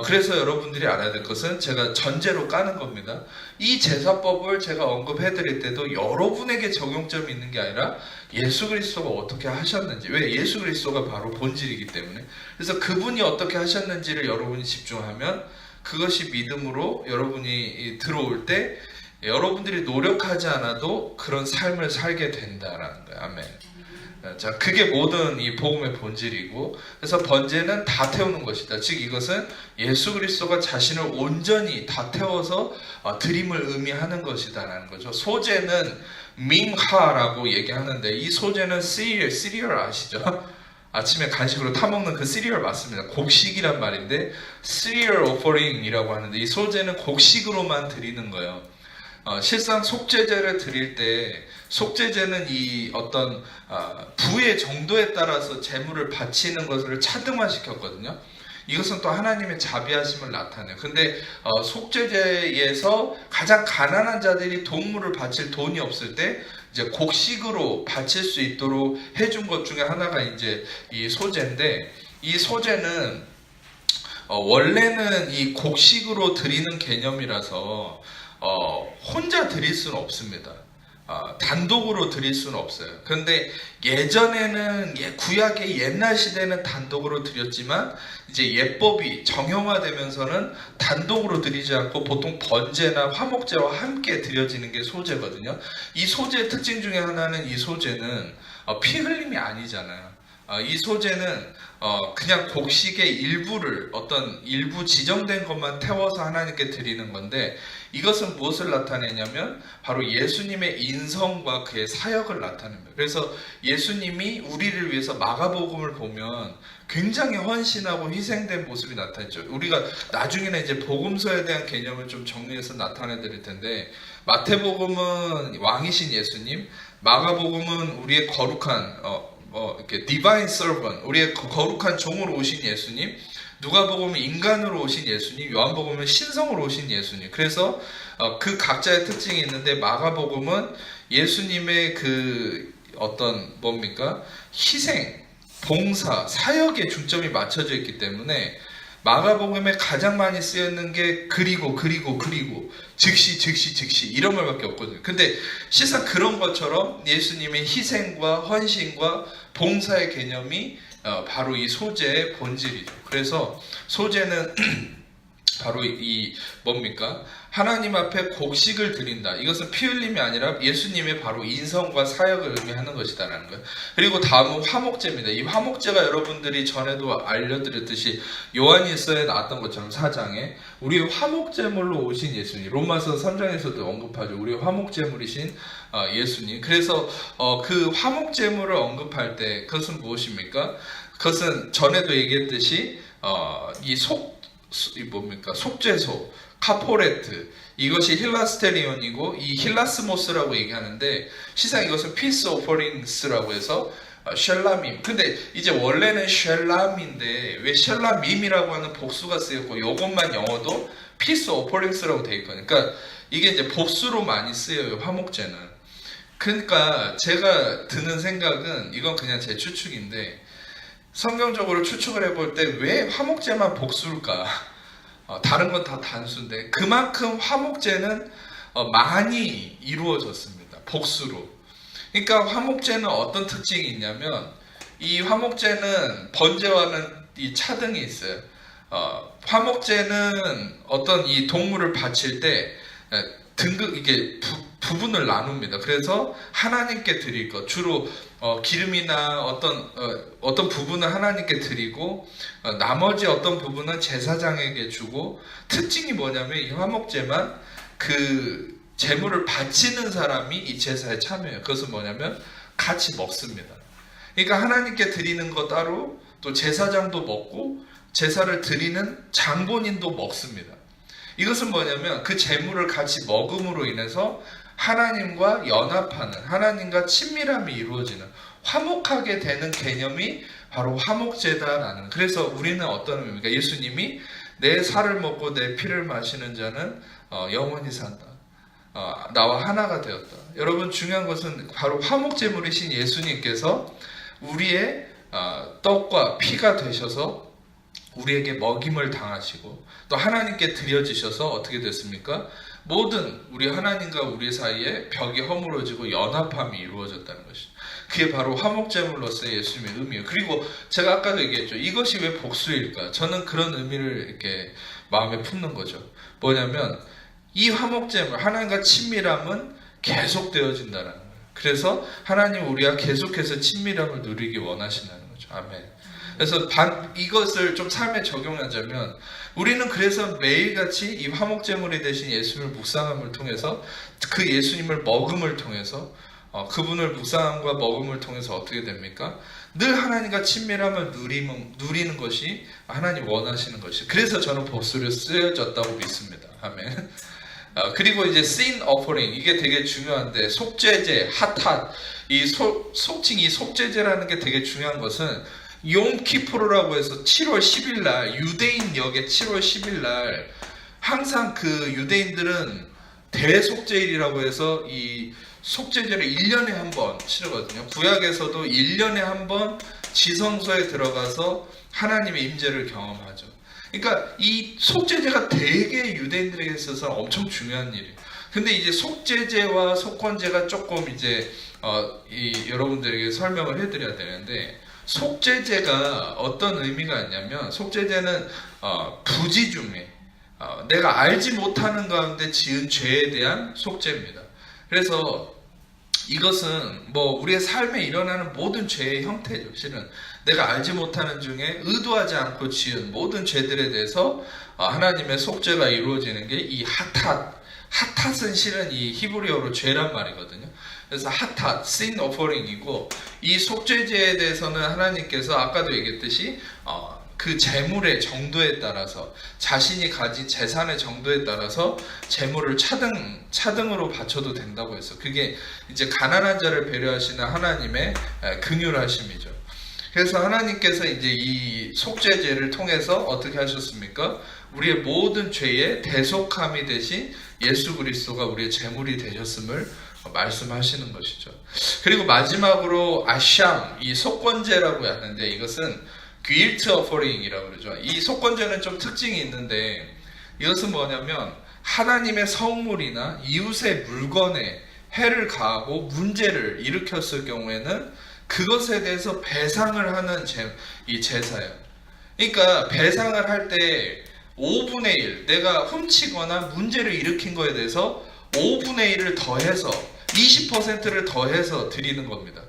그래서 여러분들이 알아야 될 것은 제가 전제로 까는 겁니다. 이 제사법을 제가 언급해드릴 때도 여러분에게 적용점이 있는 게 아니라 예수 그리스도가 어떻게 하셨는지, 왜? 예수 그리스도가 바로 본질이기 때문에. 그래서 그분이 어떻게 하셨는지를 여러분이 집중하면 그것이 믿음으로 여러분이 들어올 때 여러분들이 노력하지 않아도 그런 삶을 살게 된다라는 거예요. 아멘. 자, 그게 모든 이 복음의 본질이고, 그래서 번제는 다 태우는 것이다. 즉 이것은 예수 그리스도가 자신을 온전히 다 태워서 드림을 의미하는 것이다라는 거죠. 소제는 밍하라고 얘기하는데, 이 소제는 시리얼 아시죠? 아침에 간식으로 타먹는 그 시리얼 맞습니다. 곡식이란 말인데 시리얼 오퍼링이라고 하는데, 이 소제는 곡식으로만 드리는 거예요. 실상 속죄제를 드릴 때 속죄제는 이 어떤 부의 정도에 따라서 제물을 바치는 것을 차등화시켰거든요. 이것은 또 하나님의 자비하심을 나타내요. 근데 속죄제에서 가장 가난한 자들이 동물을 바칠 돈이 없을 때 이제 곡식으로 바칠 수 있도록 해준 것 중에 하나가 이제 이 소제인데, 이 소제는 원래는 이 곡식으로 드리는 개념이라서 혼자 드릴 수는 없습니다. 단독으로 드릴 수는 없어요. 그런데 예전에는 구약의 옛날 시대는 단독으로 드렸지만 이제 예법이 정형화되면서는 단독으로 드리지 않고 보통 번제나 화목제와 함께 드려지는 게 소제거든요. 이 소제의 특징 중에 하나는, 이 소제는 피 흘림이 아니잖아요. 이 소제는 그냥 곡식의 일부를, 어떤 일부 지정된 것만 태워서 하나님께 드리는 건데, 이것은 무엇을 나타내냐면 바로 예수님의 인성과 그의 사역을 나타냅니다. 그래서 예수님이 우리를 위해서 마가복음을 보면 굉장히 헌신하고 희생된 모습이 나타났죠. 우리가 나중에는 이제 복음서에 대한 개념을 좀 정리해서 나타내 드릴 텐데, 마태복음은 왕이신 예수님, 마가복음은 우리의 거룩한 이렇게 디바인 서번트, 우리의 거룩한 종으로 오신 예수님, 누가복음은 인간으로 오신 예수님, 요한복음은 신성으로 오신 예수님. 그래서 그 각자의 특징이 있는데, 마가복음은 예수님의 그 어떤 뭡니까? 희생, 봉사, 사역에 중점이 맞춰져 있기 때문에 마가복음에 가장 많이 쓰였는 게 그리고 즉시 이런 말밖에 없거든요. 근데 실상 그런 것처럼 예수님의 희생과 헌신과 봉사의 개념이 바로 이 소제의 본질이죠. 그래서 소제는 바로 이 뭡니까? 하나님 앞에 곡식을 드린다. 이것은 피 흘림이 아니라 예수님의 바로 인성과 사역을 의미하는 것이다라는 거예요. 그리고 다음은 화목제입니다. 이 화목제가 여러분들이 전에도 알려드렸듯이 요한일서에 나왔던 것처럼 4장에 우리 화목제물로 오신 예수님, 로마서 3장에서도 언급하죠. 우리 화목제물이신 예수님. 그래서 그 화목제물을 언급할 때 그것은 무엇입니까? 그것은 전에도 얘기했듯이 속죄소, 카포레트, 이것이 힐라스테리온이고 이 힐라스모스라고 얘기하는데 시상 이것은 피스 오퍼링스라고 해서 쉘라밈. 근데 이제 원래는 쉘람인데 왜 쉘라밈이라고 하는 복수가 쓰였고 요것만 영어도 피스 오퍼링스라고 돼 있거든요. 그러니까 이게 이제 복수로 많이 쓰여요, 화목제는. 그러니까 제가 드는 생각은 이건 그냥 제 추측인데 성경적으로 추측을 해볼 때 왜 화목제만 복수일까? 다른 건 다 단수인데 그만큼 화목제는 많이 이루어졌습니다. 복수로. 그러니까 화목제는 어떤 특징이 있냐면 이 화목제는 번제와는 이 차등이 있어요. 화목제는 어떤 이 동물을 바칠 때 이게 부분을 나눕니다. 그래서 하나님께 드릴 것, 주로 기름이나 어떤 부분은 하나님께 드리고 나머지 어떤 부분은 제사장에게 주고, 특징이 뭐냐면 이 화목제만 그 제물을 바치는 사람이 이 제사에 참여해요. 그것은 뭐냐면 같이 먹습니다. 그러니까 하나님께 드리는 거 따로, 또 제사장도 먹고 제사를 드리는 장본인도 먹습니다. 이것은 뭐냐면 그 제물을 같이 먹음으로 인해서 하나님과 연합하는, 하나님과 친밀함이 이루어지는, 화목하게 되는 개념이 바로 화목제다라는. 그래서 우리는 어떤 의미입니까? 예수님이 내 살을 먹고 내 피를 마시는 자는 영원히 산다. 나와 하나가 되었다. 여러분, 중요한 것은 바로 화목제물이신 예수님께서 우리의 떡과 피가 되셔서 우리에게 먹임을 당하시고 또 하나님께 드려지셔서 어떻게 됐습니까? 모든 우리 하나님과 우리 사이에 벽이 허물어지고 연합함이 이루어졌다는 것이죠. 그게 바로 화목제물로서의 예수님의 의미예요. 그리고 제가 아까도 얘기했죠. 이것이 왜 복수일까? 저는 그런 의미를 이렇게 마음에 품는 거죠. 뭐냐면 이 화목제물, 하나님과 친밀함은 계속되어진다는 거예요. 그래서 하나님 우리가 계속해서 친밀함을 누리기 원하신다는 거죠. 아멘. 그래서 이것을 좀 삶에 적용하자면 우리는 그래서 매일같이 이 화목제물이 되신 예수님을 묵상함을 통해서, 그 예수님을 먹음을 통해서, 그분을 묵상함과 먹음을 통해서 어떻게 됩니까? 늘 하나님과 친밀함을 누리는 것이 하나님 원하시는 것이. 그래서 저는 복수로 쓰여졌다고 믿습니다. 아멘. 그리고 이제 sin offering, 이게 되게 중요한데, 속죄제, 핫핫, 이 속죄제라는 게 되게 중요한 것은 욤키푸르라고 해서 7월 10일 날, 유대인 역의 7월 10일 날 항상 그 유대인들은 대속죄일이라고 해서 이 속죄제를 1년에 한 번 치르거든요. 구약에서도 1년에 한 번 지성소에 들어가서 하나님의 임재를 경험하죠. 그러니까 이 속죄제가 되게 유대인들에게 있어서 엄청 중요한 일이에요. 근데 이제 속죄제와 속건제가 조금 이제 여러분들에게 설명을 해드려야 되는데, 속죄제가 어떤 의미가 있냐면, 속죄제는 부지중에 내가 알지 못하는 가운데 지은 죄에 대한 속죄입니다. 그래서 이것은 뭐 우리의 삶에 일어나는 모든 죄의 형태죠. 실은 내가 알지 못하는 중에 의도하지 않고 지은 모든 죄들에 대해서 하나님의 속죄가 이루어지는 게 이 핫핫은 실은 이 히브리어로 죄란 말이거든요. 그래서 핫핫, sin offering이고, 이 속죄제에 대해서는 하나님께서 아까도 얘기했듯이 그 재물의 정도에 따라서, 자신이 가진 재산의 정도에 따라서 재물을 차등으로 바쳐도 된다고 해서, 그게 이제 가난한 자를 배려하시는 하나님의 긍휼하심이죠. 그래서 하나님께서 이제 이 속죄제를 통해서 어떻게 하셨습니까? 우리의 모든 죄의 대속함이 되신 예수 그리스도가 우리의 제물이 되셨음을 말씀하시는 것이죠. 그리고 마지막으로 아샴, 이 속건제라고 하는데, 이것은 guilt offering이라고 그러죠. 이 속건제는 좀 특징이 있는데, 이것은 뭐냐면 하나님의 성물이나 이웃의 물건에 해를 가하고 문제를 일으켰을 경우에는 그것에 대해서 배상을 하는 이 제사예요. 그러니까 배상을 할 때 5분의 1, 내가 훔치거나 문제를 일으킨 거에 대해서 5분의 1을 더해서 20%를 더해서 드리는 겁니다.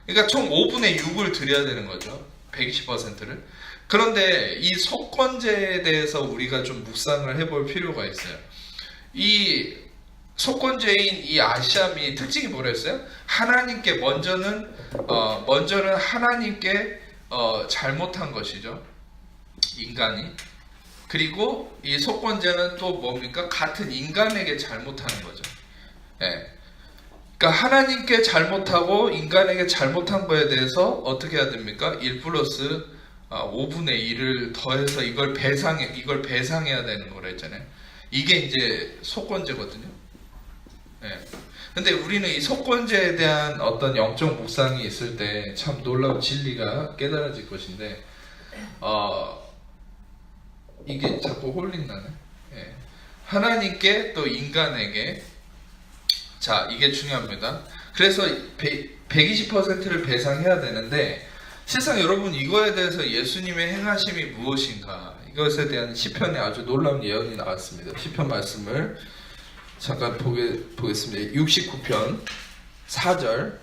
그러니까 총 5분의 6을 드려야 되는 거죠. 120%를. 그런데 이 속건제에 대해서 우리가 좀 묵상을 해볼 필요가 있어요. 이 속건제인 이 아시암이 특징이 뭐랬어요? 하나님께 먼저는 하나님께 잘못한 것이죠. 인간이. 그리고 이 속건제는 또 뭡니까? 같은 인간에게 잘못하는 거죠. 예. 그러니까 하나님께 잘못하고 인간에게 잘못한 거에 대해서 어떻게 해야 됩니까? 1 플러스 5분의 1을 더해서 이걸 배상해야 되는 거라 했잖아요. 이게 이제 속건제거든요. 예. 근데 우리는 이 속건제에 대한 어떤 영적 묵상이 있을 때 참 놀라운 진리가 깨달아질 것인데, 이게 자꾸 홀릭 나네. 예. 하나님께 또 인간에게, 자, 이게 중요합니다. 그래서 120%를 배상해야 되는데, 실상 여러분 이거에 대해서 예수님의 행하심이 무엇인가, 이것에 대한 시편에 아주 놀라운 예언이 나왔습니다. 시편 말씀을 잠깐 보겠습니다. 69편 4절.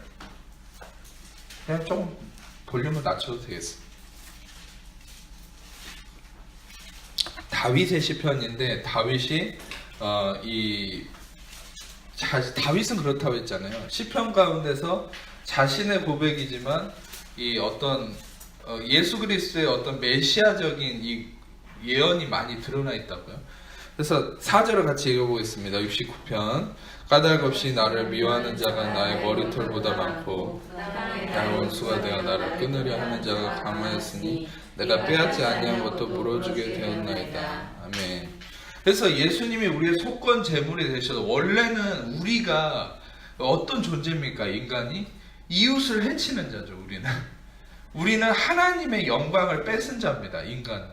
그냥 좀 볼륨을 낮춰도 되겠습니다. 다윗의 시편인데, 다윗이 다윗은 그렇다고 했잖아요. 시편 가운데서 자신의 고백이지만 이 어떤 예수 그리스도의 어떤 메시아적인 이 예언이 많이 드러나 있다고요. 그래서 4절을 같이 읽어보겠습니다. 69편. 까닭없이 나를 미워하는 자가 나의 머리털보다 많고 나의 원수가 되어 나를 끊으려 하는 자가 강하였으니 내가 빼앗지 아니한 것도 물어주게 되었나이다. 아멘. 그래서 예수님이 우리의 속건 제물이 되셔서, 원래는 우리가 어떤 존재입니까? 인간이 이웃을 해치는 자죠. 우리는 하나님의 영광을 뺏은 자입니다. 인간은.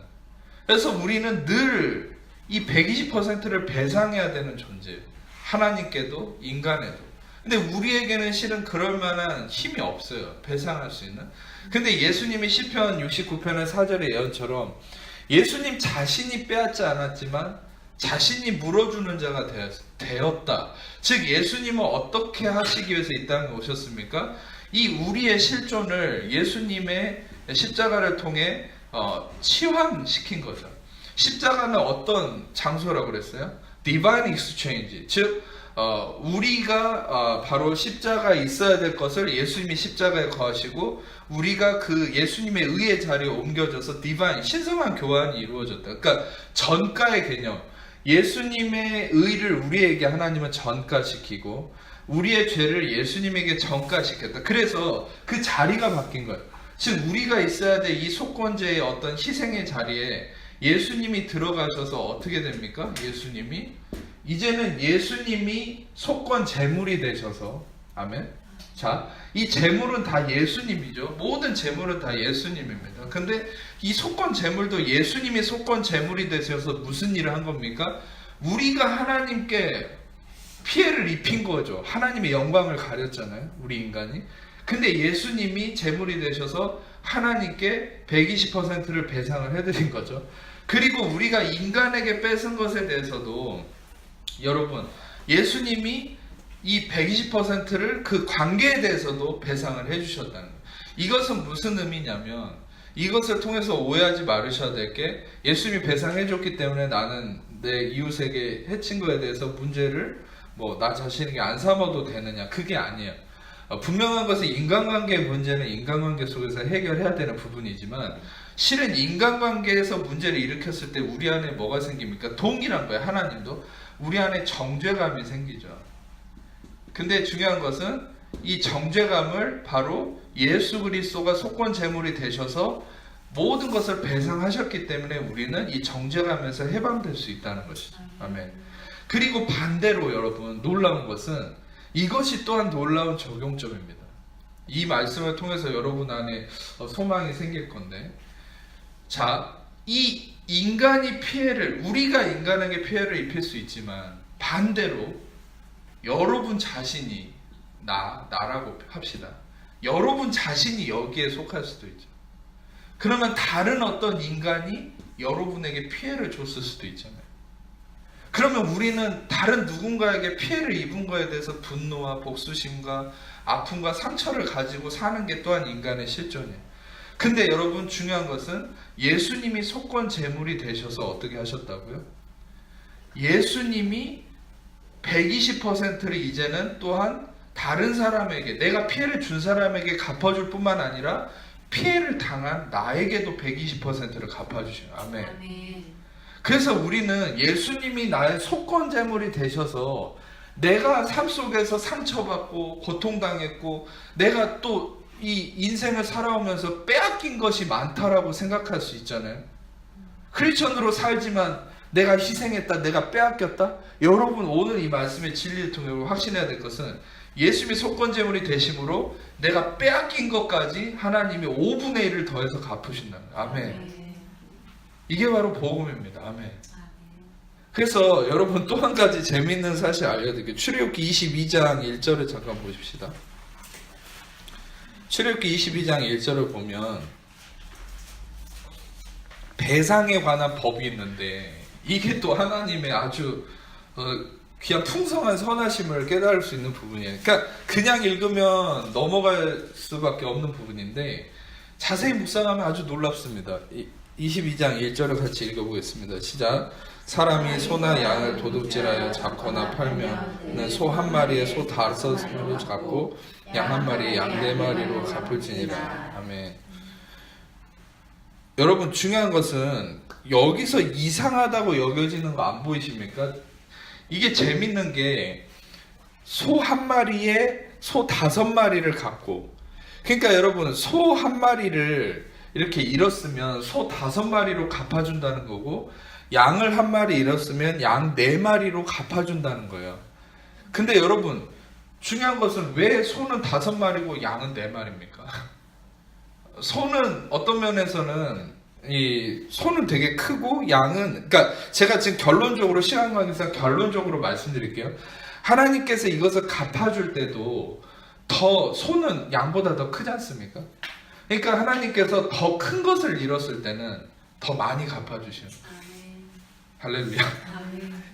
그래서 우리는 늘 이 120%를 배상해야 되는 존재예요. 하나님께도 인간에도. 근데 우리에게는 실은 그럴 만한 힘이 없어요. 배상할 수 있는. 근데 예수님이 시편 69편의 4절의 예언처럼 예수님 자신이 빼앗지 않았지만 자신이 물어주는 자가 되었다. 즉 예수님은 어떻게 하시기 위해서 이 땅에 오셨습니까? 이 우리의 실존을 예수님의 십자가를 통해 치환시킨 거죠. 십자가는 어떤 장소라고 그랬어요? Divine Exchange. 즉 우리가 바로 십자가에 있어야 될 것을 예수님이 십자가에 거하시고, 우리가 그 예수님의 의의 자리에 옮겨져서 디바인, 신성한 교환이 이루어졌다. 그러니까 전가의 개념. 예수님의 의를 우리에게 하나님은 전가시키고 우리의 죄를 예수님에게 전가시켰다. 그래서 그 자리가 바뀐 거예요. 즉 우리가 있어야 될 이 속건제의 어떤 희생의 자리에 예수님이 들어가셔서 어떻게 됩니까? 이제는 예수님이 속건 제물이 되셔서, 아멘. 자, 이 제물은 다 예수님이죠. 모든 제물은 다 예수님입니다. 근데 이 속건 제물도 예수님이 속건 제물이 되셔서 무슨 일을 한 겁니까? 우리가 하나님께 피해를 입힌 거죠. 하나님의 영광을 가렸잖아요. 우리 인간이. 근데 예수님이 제물이 되셔서 하나님께 120%를 배상을 해드린 거죠. 그리고 우리가 인간에게 뺏은 것에 대해서도 여러분, 예수님이 이 120%를 그 관계에 대해서도 배상을 해주셨다는 거예요. 이것은 무슨 의미냐면, 이것을 통해서 오해하지 말으셔야 될 게, 예수님이 배상해줬기 때문에 나는 내 이웃에게 해친 거에 대해서 문제를 나 자신에게 안 삼아도 되느냐, 그게 아니에요. 분명한 것은 인간관계의 문제는 인간관계 속에서 해결해야 되는 부분이지만, 실은 인간관계에서 문제를 일으켰을 때 우리 안에 뭐가 생깁니까? 동일한 거예요. 하나님도 우리 안에 정죄감이 생기죠. 근데 중요한 것은 이 정죄감을 바로 예수 그리스도가 속건 제물이 되셔서 모든 것을 배상하셨기 때문에 우리는 이 정죄감에서 해방될 수 있다는 것이죠. 아멘. 그리고 반대로 여러분, 놀라운 것은 이것이 또한 놀라운 적용점입니다. 이 말씀을 통해서 여러분 안에 소망이 생길 건데, 자, 이 인간이 우리가 인간에게 피해를 입힐 수 있지만, 반대로 여러분 자신이 나라고 합시다. 여러분 자신이 여기에 속할 수도 있죠. 그러면 다른 어떤 인간이 여러분에게 피해를 줬을 수도 있잖아요. 그러면 우리는 다른 누군가에게 피해를 입은 거에 대해서 분노와 복수심과 아픔과 상처를 가지고 사는 게 또한 인간의 실존이에요. 근데 여러분 중요한 것은 예수님이 속건 제물이 되셔서 어떻게 하셨다고요? 예수님이 120%를 이제는 또한 다른 사람에게, 내가 피해를 준 사람에게 갚아줄 뿐만 아니라 피해를 당한 나에게도 120%를 갚아주셔요. 아멘. 아멘. 그래서 우리는 예수님이 나의 속건 제물이 되셔서 내가 삶 속에서 상처받고 고통당했고 내가 또 이 인생을 살아오면서 빼앗긴 것이 많다라고 생각할 수 있잖아요. 크리스천으로 살지만 내가 희생했다, 내가 빼앗겼다. 여러분 오늘 이 말씀의 진리를 통해 확신해야 될 것은 예수님이 속건 제물이 되심으로 내가 빼앗긴 것까지 하나님이 5분의 1을 더해서 갚으신다는 거예요. 아멘. 이게 바로 복음입니다. 아멘. 그래서 여러분 또 한 가지 재미있는 사실 알려드릴게요. 출애굽기 22장 1절을 잠깐 보십시다. 출애굽기 22장 1절을 보면 배상에 관한 법이 있는데 이게 또 하나님의 아주 귀한 풍성한 선하심을 깨달을 수 있는 부분이에요. 그러니까 그냥 읽으면 넘어갈 수밖에 없는 부분인데 자세히 묵상하면 아주 놀랍습니다. 22장 1절을 같이 읽어보겠습니다. 시작. 사람이 소나 양을 도둑질하여 잡거나 팔면 소 한 마리에 소 5마리로 잡고 양 한 마리에 양 4마리로 갚을지니라. 아멘. 여러분 중요한 것은 여기서 이상하다고 여겨지는 거 안 보이십니까? 이게 재밌는 게 소 한 마리에 소 5마리를 갚고, 그러니까 여러분 소 한 마리를 이렇게 잃었으면 소 5마리로 갚아준다는 거고 양을 한 마리 잃었으면 양 4마리로 갚아준다는 거예요. 근데 여러분 중요한 것은 왜 소는 5마리고 양은 4마리입니까? 소는 어떤 면에서는 소는 되게 크고 양은, 그러니까 제가 지금 결론적으로 시간 관계상 결론적으로 말씀드릴게요. 하나님께서 이것을 갚아줄 때도 더 소는 양보다 더 크지 않습니까? 그러니까 하나님께서 더 큰 것을 잃었을 때는 더 많이 갚아주셔요. 할렐루야.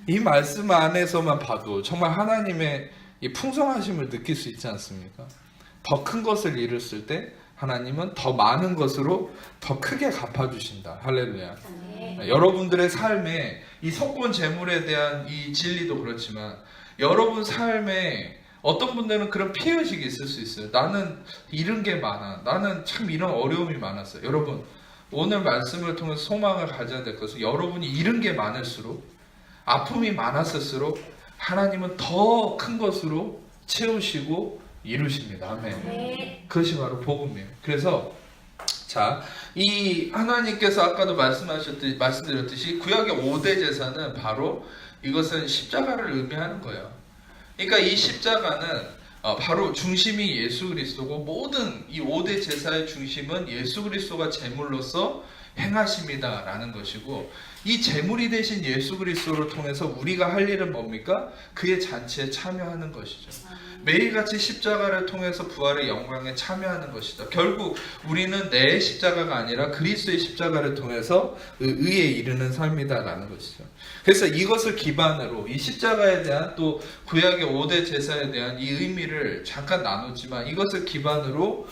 이 말씀 안에서만 봐도 정말 하나님의 이 풍성하심을 느낄 수 있지 않습니까? 더 큰 것을 잃었을 때 하나님은 더 많은 것으로 더 크게 갚아주신다. 할렐루야. 여러분들의 삶에 이 속건 제물에 대한 이 진리도 그렇지만 여러분 삶에 어떤 분들은 그런 피해의식이 있을 수 있어요. 나는 잃은 게 많아. 나는 참 이런 어려움이 많았어요. 여러분 오늘 말씀을 통해서 소망을 가져야 될 것은 여러분이 잃은 게 많을수록 아픔이 많았을수록 하나님은 더 큰 것으로 채우시고 이루십니다. 아멘. 그것이 바로 복음이에요. 그래서 자, 이 하나님께서 아까도 말씀드렸듯이 구약의 5대 제사는 바로 이것은 십자가를 의미하는 거예요. 그러니까 이 십자가는 바로 중심이 예수 그리스도고 모든 이 5대 제사의 중심은 예수 그리스도가 제물로서 행하심이다라는 것이고, 이 제물이 되신 예수 그리스도를 통해서 우리가 할 일은 뭡니까? 그의 잔치에 참여하는 것이죠. 매일같이 십자가를 통해서 부활의 영광에 참여하는 것이다. 결국 우리는 내 십자가가 아니라 그리스도의 십자가를 통해서 의에 이르는 삶이다라는 것이죠. 그래서 이것을 기반으로 이 십자가에 대한 또 구약의 5대 제사에 대한 이 의미를 잠깐 나눴지만 이것을 기반으로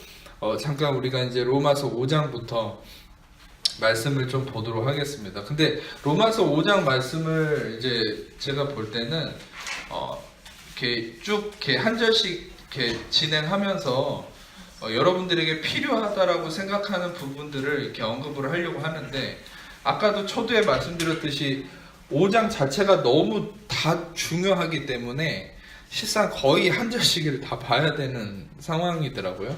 잠깐 우리가 이제 로마서 5장부터 말씀을 좀 보도록 하겠습니다. 근데 로마서 5장 말씀을 이제 제가 볼 때는 이렇게 쭉 이렇게 한 절씩 이렇게 진행하면서 여러분들에게 필요하다라고 생각하는 부분들을 이렇게 언급을 하려고 하는데, 아까도 초두에 말씀드렸듯이 5장 자체가 너무 다 중요하기 때문에 실상 거의 한 절씩을 다 봐야 되는 상황이더라고요.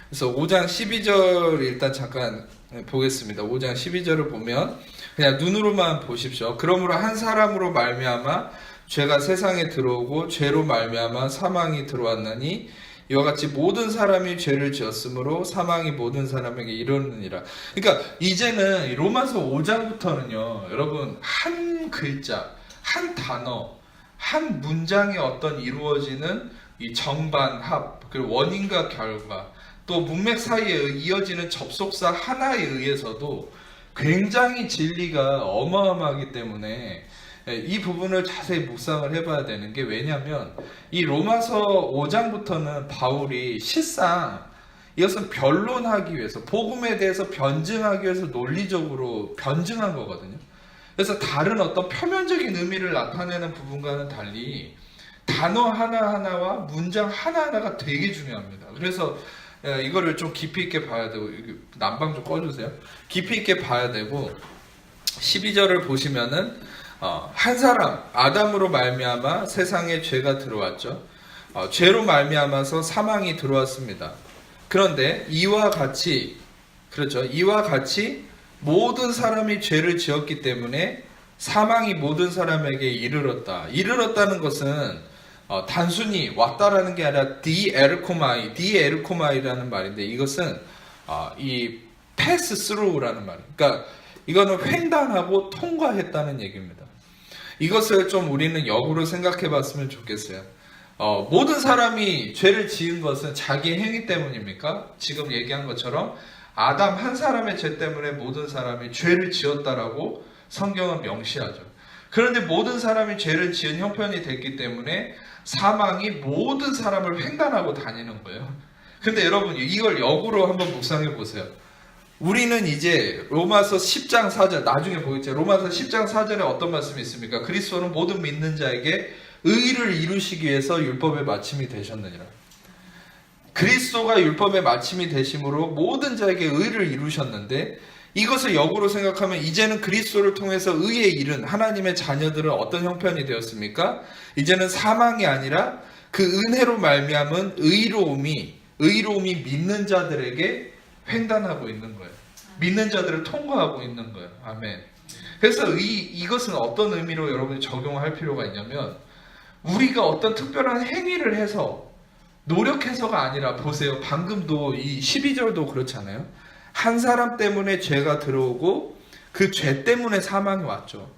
그래서 5장 12절 일단 잠깐 보겠습니다. 5장 12절을 보면 그냥 눈으로만 보십시오. 그러므로 한 사람으로 말미암아 죄가 세상에 들어오고 죄로 말미암아 사망이 들어왔나니 이와 같이 모든 사람이 죄를 지었으므로 사망이 모든 사람에게 이르느니라. 그러니까 이제는 로마서 5장부터는요, 여러분 한 글자, 한 단어, 한 문장에 어떤 이루어지는 이 정반합, 그리고 원인과 결과, 또 문맥 사이에 이어지는 접속사 하나에 의해서도 굉장히 진리가 어마어마하기 때문에 이 부분을 자세히 묵상을 해봐야 되는 게, 왜냐하면 이 로마서 5장부터는 바울이 실상 이것은 변론하기 위해서, 복음에 대해서 변증하기 위해서 논리적으로 변증한 거거든요. 그래서 다른 어떤 표면적인 의미를 나타내는 부분과는 달리 단어 하나하나와 문장 하나하나가 되게 중요합니다. 그래서 이거를 좀 깊이 있게 봐야 되고, 난방 좀 꺼주세요. 깊이 있게 봐야 되고, 12절을 보시면은 한 사람 아담으로 말미암아 세상에 죄가 들어왔죠. 죄로 말미암아서 사망이 들어왔습니다. 그런데 이와 같이, 그렇죠, 이와 같이 모든 사람이 죄를 지었기 때문에 사망이 모든 사람에게 이르렀다는 것은 단순히 왔다라는 게 아니라 디에르코마이라는 말인데, 이것은 이 패스 스루라는 말이에요. 그러니까 이거는 횡단하고 통과했다는 얘기입니다. 이것을 좀 우리는 역으로 생각해 봤으면 좋겠어요. 모든 사람이 죄를 지은 것은 자기의 행위 때문입니까? 지금 얘기한 것처럼 아담 한 사람의 죄 때문에 모든 사람이 죄를 지었다라고 성경은 명시하죠. 그런데 모든 사람이 죄를 지은 형편이 됐기 때문에 사망이 모든 사람을 횡단하고 다니는 거예요. 근데 여러분, 이걸 역으로 한번 묵상해 보세요. 우리는 이제 로마서 10장 4절, 나중에 보겠죠. 로마서 10장 4절에 어떤 말씀이 있습니까? 그리스도는 모든 믿는 자에게 의를 이루시기 위해서 율법의 마침이 되셨느니라. 그리스도가 율법의 마침이 되심으로 모든 자에게 의를 이루셨는데, 이것을 역으로 생각하면 이제는 그리스도를 통해서 의에 이른 하나님의 자녀들은 어떤 형편이 되었습니까? 이제는 사망이 아니라 그 은혜로 말미암은 의로움이 믿는 자들에게 횡단하고 있는 거예요. 믿는 자들을 통과하고 있는 거예요. 아멘. 그래서 이것은 어떤 의미로 여러분이 적용할 필요가 있냐면, 우리가 어떤 특별한 행위를 해서 노력해서가 아니라, 보세요. 방금도 이 12절도 그렇잖아요. 한 사람 때문에 죄가 들어오고 그 죄 때문에 사망이 왔죠.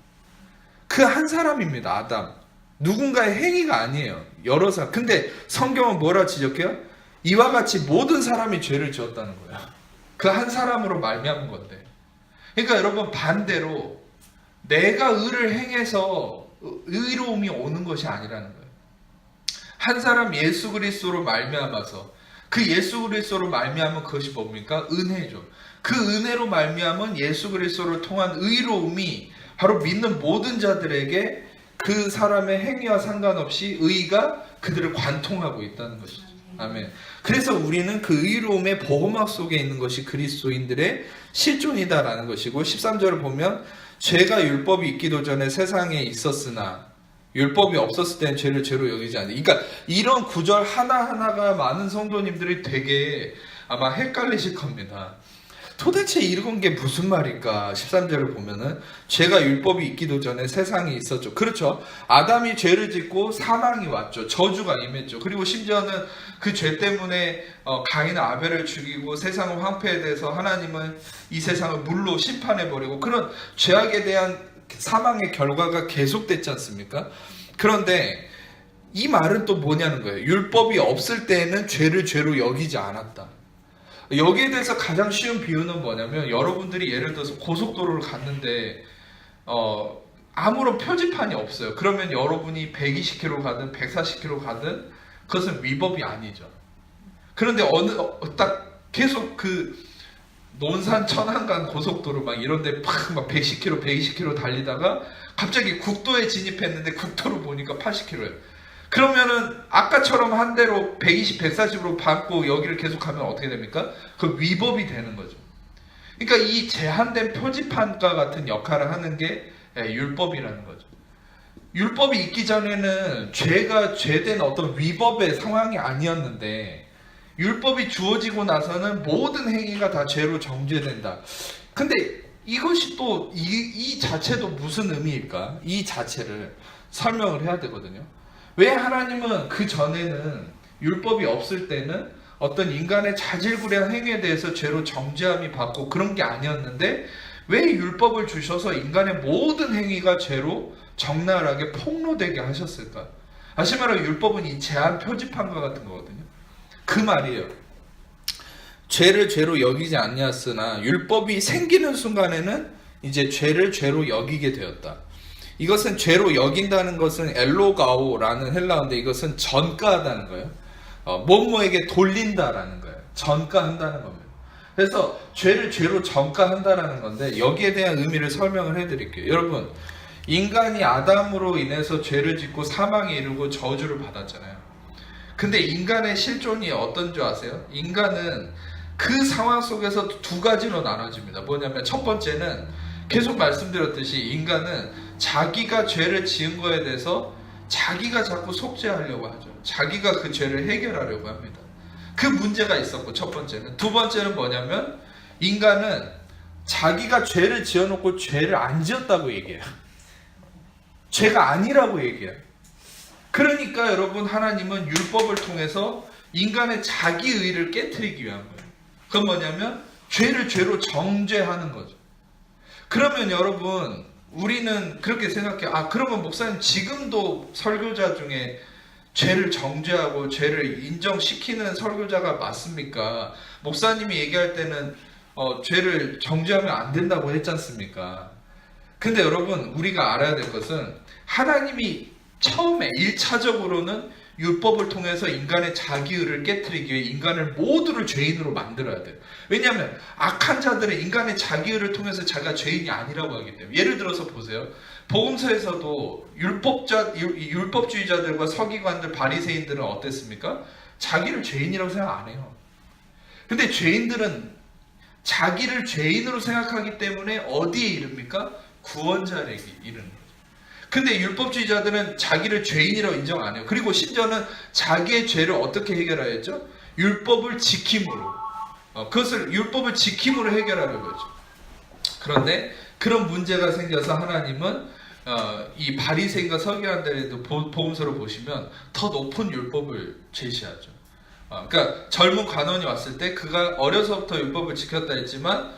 그 한 사람입니다. 아담. 누군가의 행위가 아니에요. 여러 사람. 근데 성경은 뭐라 지적해요? 이와 같이 모든 사람이 죄를 지었다는 거예요. 그 한 사람으로 말미암은 건데. 그러니까 여러분, 반대로 내가 의를 행해서 의로움이 오는 것이 아니라는 거예요. 한 사람 예수 그리스도로 말미암아서, 그 예수 그리스도로 말미암은 그것이 뭡니까? 은혜죠. 그 은혜로 말미암은 예수 그리스도를 통한 의로움이 바로 믿는 모든 자들에게 그 사람의 행위와 상관없이 의가 그들을 관통하고 있다는 것이죠. 아멘. 그래서 우리는 그 의로움의 보호막 속에 있는 것이 그리스도인들의 실존이다라는 것이고, 13절을 보면 죄가 율법이 있기도 전에 세상에 있었으나 율법이 없었을 때는 죄를 죄로 여기지 않는다. 그러니까 이런 구절 하나하나가 많은 성도님들이 되게 아마 헷갈리실 겁니다. 도대체 이런 게 무슨 말일까? 13절을 보면은 죄가 율법이 있기도 전에 세상이 있었죠. 그렇죠. 아담이 죄를 짓고 사망이 왔죠. 저주가 임했죠. 그리고 심지어는 그 죄 때문에 가인 아벨을 죽이고 세상을 황폐해돼서 하나님은 이 세상을 물로 심판해버리고, 그런 죄악에 대한 사망의 결과가 계속됐지 않습니까? 그런데 이 말은 또 뭐냐는 거예요. 율법이 없을 때에는 죄를 죄로 여기지 않았다. 여기에 대해서 가장 쉬운 비유는 뭐냐면, 여러분들이 예를 들어서 고속도로를 갔는데 아무런 표지판이 없어요. 그러면 여러분이 120km 가든 140km 가든 그것은 위법이 아니죠. 그런데 딱 계속 그 논산 천안간 고속도로 막 이런데 막 110km 120km 달리다가 갑자기 국도에 진입했는데 국도로 보니까 80km예요. 그러면은 아까처럼 한 대로 120, 140으로 밟고 여기를 계속 가면 어떻게 됩니까? 그 위법이 되는 거죠. 그러니까 이 제한된 표지판과 같은 역할을 하는 게 율법이라는 거죠. 율법이 있기 전에는 죄가 죄된 어떤 위법의 상황이 아니었는데, 율법이 주어지고 나서는 모든 행위가 다 죄로 정죄된다. 근데 이것이 또 이 자체도 무슨 의미일까? 이 자체를 설명을 해야 되거든요. 왜 하나님은 그 전에는 율법이 없을 때는 어떤 인간의 자질구레한 행위에 대해서 죄로 정죄함이 받고 그런 게 아니었는데, 왜 율법을 주셔서 인간의 모든 행위가 죄로 적나라하게 폭로되게 하셨을까? 다시 말하면 율법은 이 제한 표지판과 같은 거거든요. 그 말이에요. 죄를 죄로 여기지 아니하으나 율법이 생기는 순간에는 이제 죄를 죄로 여기게 되었다. 이것은 죄로 여긴다는 것은 엘로가오라는 헬라어인데 이것은 전가하다는 거예요. 뭐뭐에게 돌린다라는 거예요. 전가한다는 겁니다. 그래서 죄를 죄로 전가한다라는 건데 여기에 대한 의미를 설명을 해드릴게요. 여러분, 인간이 아담으로 인해서 죄를 짓고 사망에 이르고 저주를 받았잖아요. 근데 인간의 실존이 어떤 줄 아세요? 인간은 그 상황 속에서 두 가지로 나눠집니다. 뭐냐면 첫 번째는 계속 말씀드렸듯이 인간은 자기가 죄를 지은 거에 대해서 자기가 자꾸 속죄하려고 하죠. 자기가 그 죄를 해결하려고 합니다. 그 문제가 있었고 첫 번째는. 두 번째는 뭐냐면 인간은 자기가 죄를 지어놓고 죄를 안 지었다고 얘기해요. 죄가 아니라고 얘기해요. 그러니까 여러분, 하나님은 율법을 통해서 인간의 자기 의를 깨트리기 위한 거예요. 그건 뭐냐면 죄를 죄로 정죄하는 거죠. 그러면 여러분, 우리는 그렇게 생각해요. 그러면 목사님 지금도 설교자 중에 죄를 정죄하고 죄를 인정시키는 설교자가 맞습니까? 목사님이 얘기할 때는 죄를 정죄하면 안 된다고 했지 않습니까? 근데 여러분, 우리가 알아야 될 것은 하나님이 처음에 1차적으로는 율법을 통해서 인간의 자기의를 깨트리기 위해 인간을 모두를 죄인으로 만들어야 돼요. 왜냐하면 악한 자들은 인간의 자기의를 통해서 자기가 죄인이 아니라고 하기 때문에. 예를 들어서 보세요. 복음서에서도 율법주의자들과 서기관들, 바리새인들은 어땠습니까? 자기를 죄인이라고 생각 안 해요. 근데 죄인들은 자기를 죄인으로 생각하기 때문에 어디에 이릅니까? 구원자에게 이르는 거죠. 근데 율법주의자들은 자기를 죄인이라고 인정 안 해요. 그리고 심지어는 자기의 죄를 어떻게 해결하였죠? 율법을 지킴으로. 그것을 율법을 지킴으로 해결하려고 하죠. 그런데 그런 문제가 생겨서 하나님은 이 바리새인과 서기관들에도 복음서를 보시면 더 높은 율법을 제시하죠. 그러니까 젊은 관원이 왔을 때 그가 어려서부터 율법을 지켰다 했지만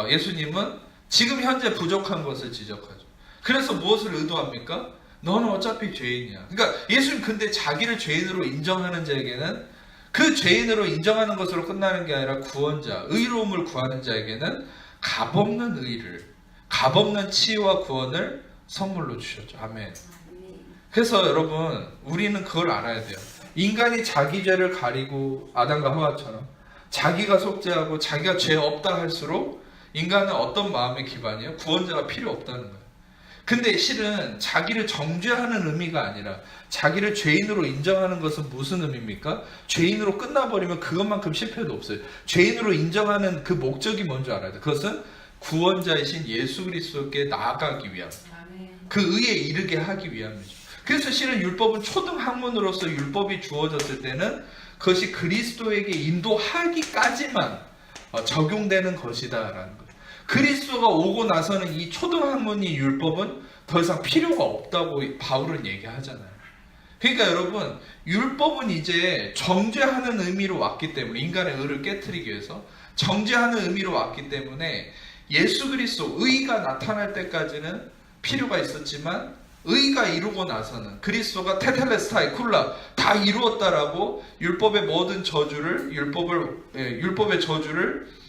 예수님은 지금 현재 부족한 것을 지적하죠. 그래서 무엇을 의도합니까? 너는 어차피 죄인이야. 그러니까 예수님 근데 자기를 죄인으로 인정하는 자에게는 그 죄인으로 인정하는 것으로 끝나는 게 아니라 구원자, 의로움을 구하는 자에게는 값없는 의를, 값없는 치유와 구원을 선물로 주셨죠. 아멘. 그래서 여러분, 우리는 그걸 알아야 돼요. 인간이 자기 죄를 가리고 아담과 하와처럼 자기가 속죄하고 자기가 죄 없다 할수록 인간은 어떤 마음의 기반이에요? 구원자가 필요 없다는 거예요. 근데 실은 자기를 정죄하는 의미가 아니라 자기를 죄인으로 인정하는 것은 무슨 의미입니까? 죄인으로 끝나버리면 그것만큼 실패도 없어요. 죄인으로 인정하는 그 목적이 뭔지 알아야 돼요. 그것은 구원자이신 예수 그리스도께 나아가기 위함, 그 의에 이르게 하기 위함이죠. 그래서 실은 율법은 초등 학문으로서 율법이 주어졌을 때는 그것이 그리스도에게 인도하기까지만 적용되는 것이다라는 거예요. 그리스도가 오고 나서는 이 초등학문이 율법은 더 이상 필요가 없다고 바울은 얘기하잖아요. 그러니까 여러분, 율법은 이제 정죄하는 의미로 왔기 때문에, 인간의 의를 깨트리기 위해서 정죄하는 의미로 왔기 때문에 예수 그리스도 의가 나타날 때까지는 필요가 있었지만 의가 이루고 나서는 그리스도가 테텔레스타이 쿨라 다 이루었다라고 율법의 모든 저주를 율법의 저주를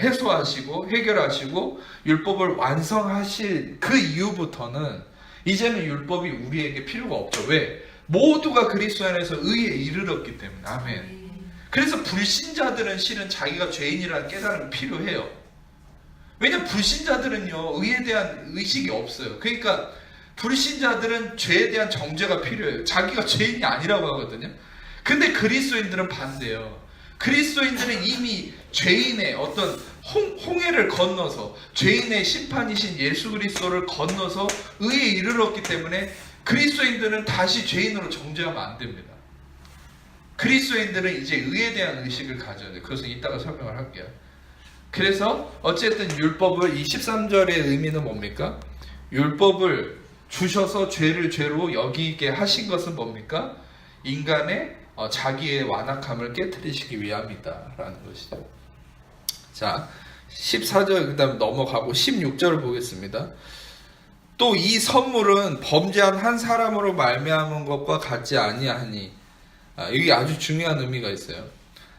해소하시고 해결하시고 율법을 완성하실 그 이후부터는 이제는 율법이 우리에게 필요가 없죠. 왜? 모두가 그리스도 안에서 의에 이르렀기 때문에. 아멘. 그래서 불신자들은 실은 자기가 죄인이라는 깨달음이 필요해요. 왜냐면 불신자들은요, 의에 대한 의식이 없어요. 그러니까 불신자들은 죄에 대한 정죄가 필요해요. 자기가 죄인이 아니라고 하거든요. 근데 그리스도인들은 반대예요. 그리스도인들은 이미 죄인의 어떤 홍해를 건너서 죄인의 심판이신 예수 그리스도를 건너서 의에 이르렀기 때문에 그리스도인들은 다시 죄인으로 정죄하면 안 됩니다. 그리스도인들은 이제 의에 대한 의식을 가져야 돼요. 그것은 이따가 설명을 할게요. 그래서 어쨌든 율법을 이 13절의 의미는 뭡니까? 율법을 주셔서 죄를 죄로 여기게 하신 것은 뭡니까? 인간의 자기의 완악함을 깨트리시기 위함이다 라는 것이죠. 자, 14절 그 다음 넘어가고 16절을 보겠습니다. 또 이 선물은 범죄한 한 사람으로 말미암은 것과 같지 아니하니. 이게 아주 중요한 의미가 있어요.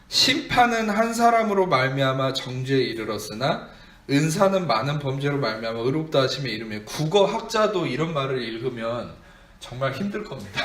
심판은 한 사람으로 말미암아 정죄에 이르렀으나 은사는 많은 범죄로 말미암아 의롭다 하심에 이르며. 국어 학자도 이런 말을 읽으면 정말 힘들 겁니다.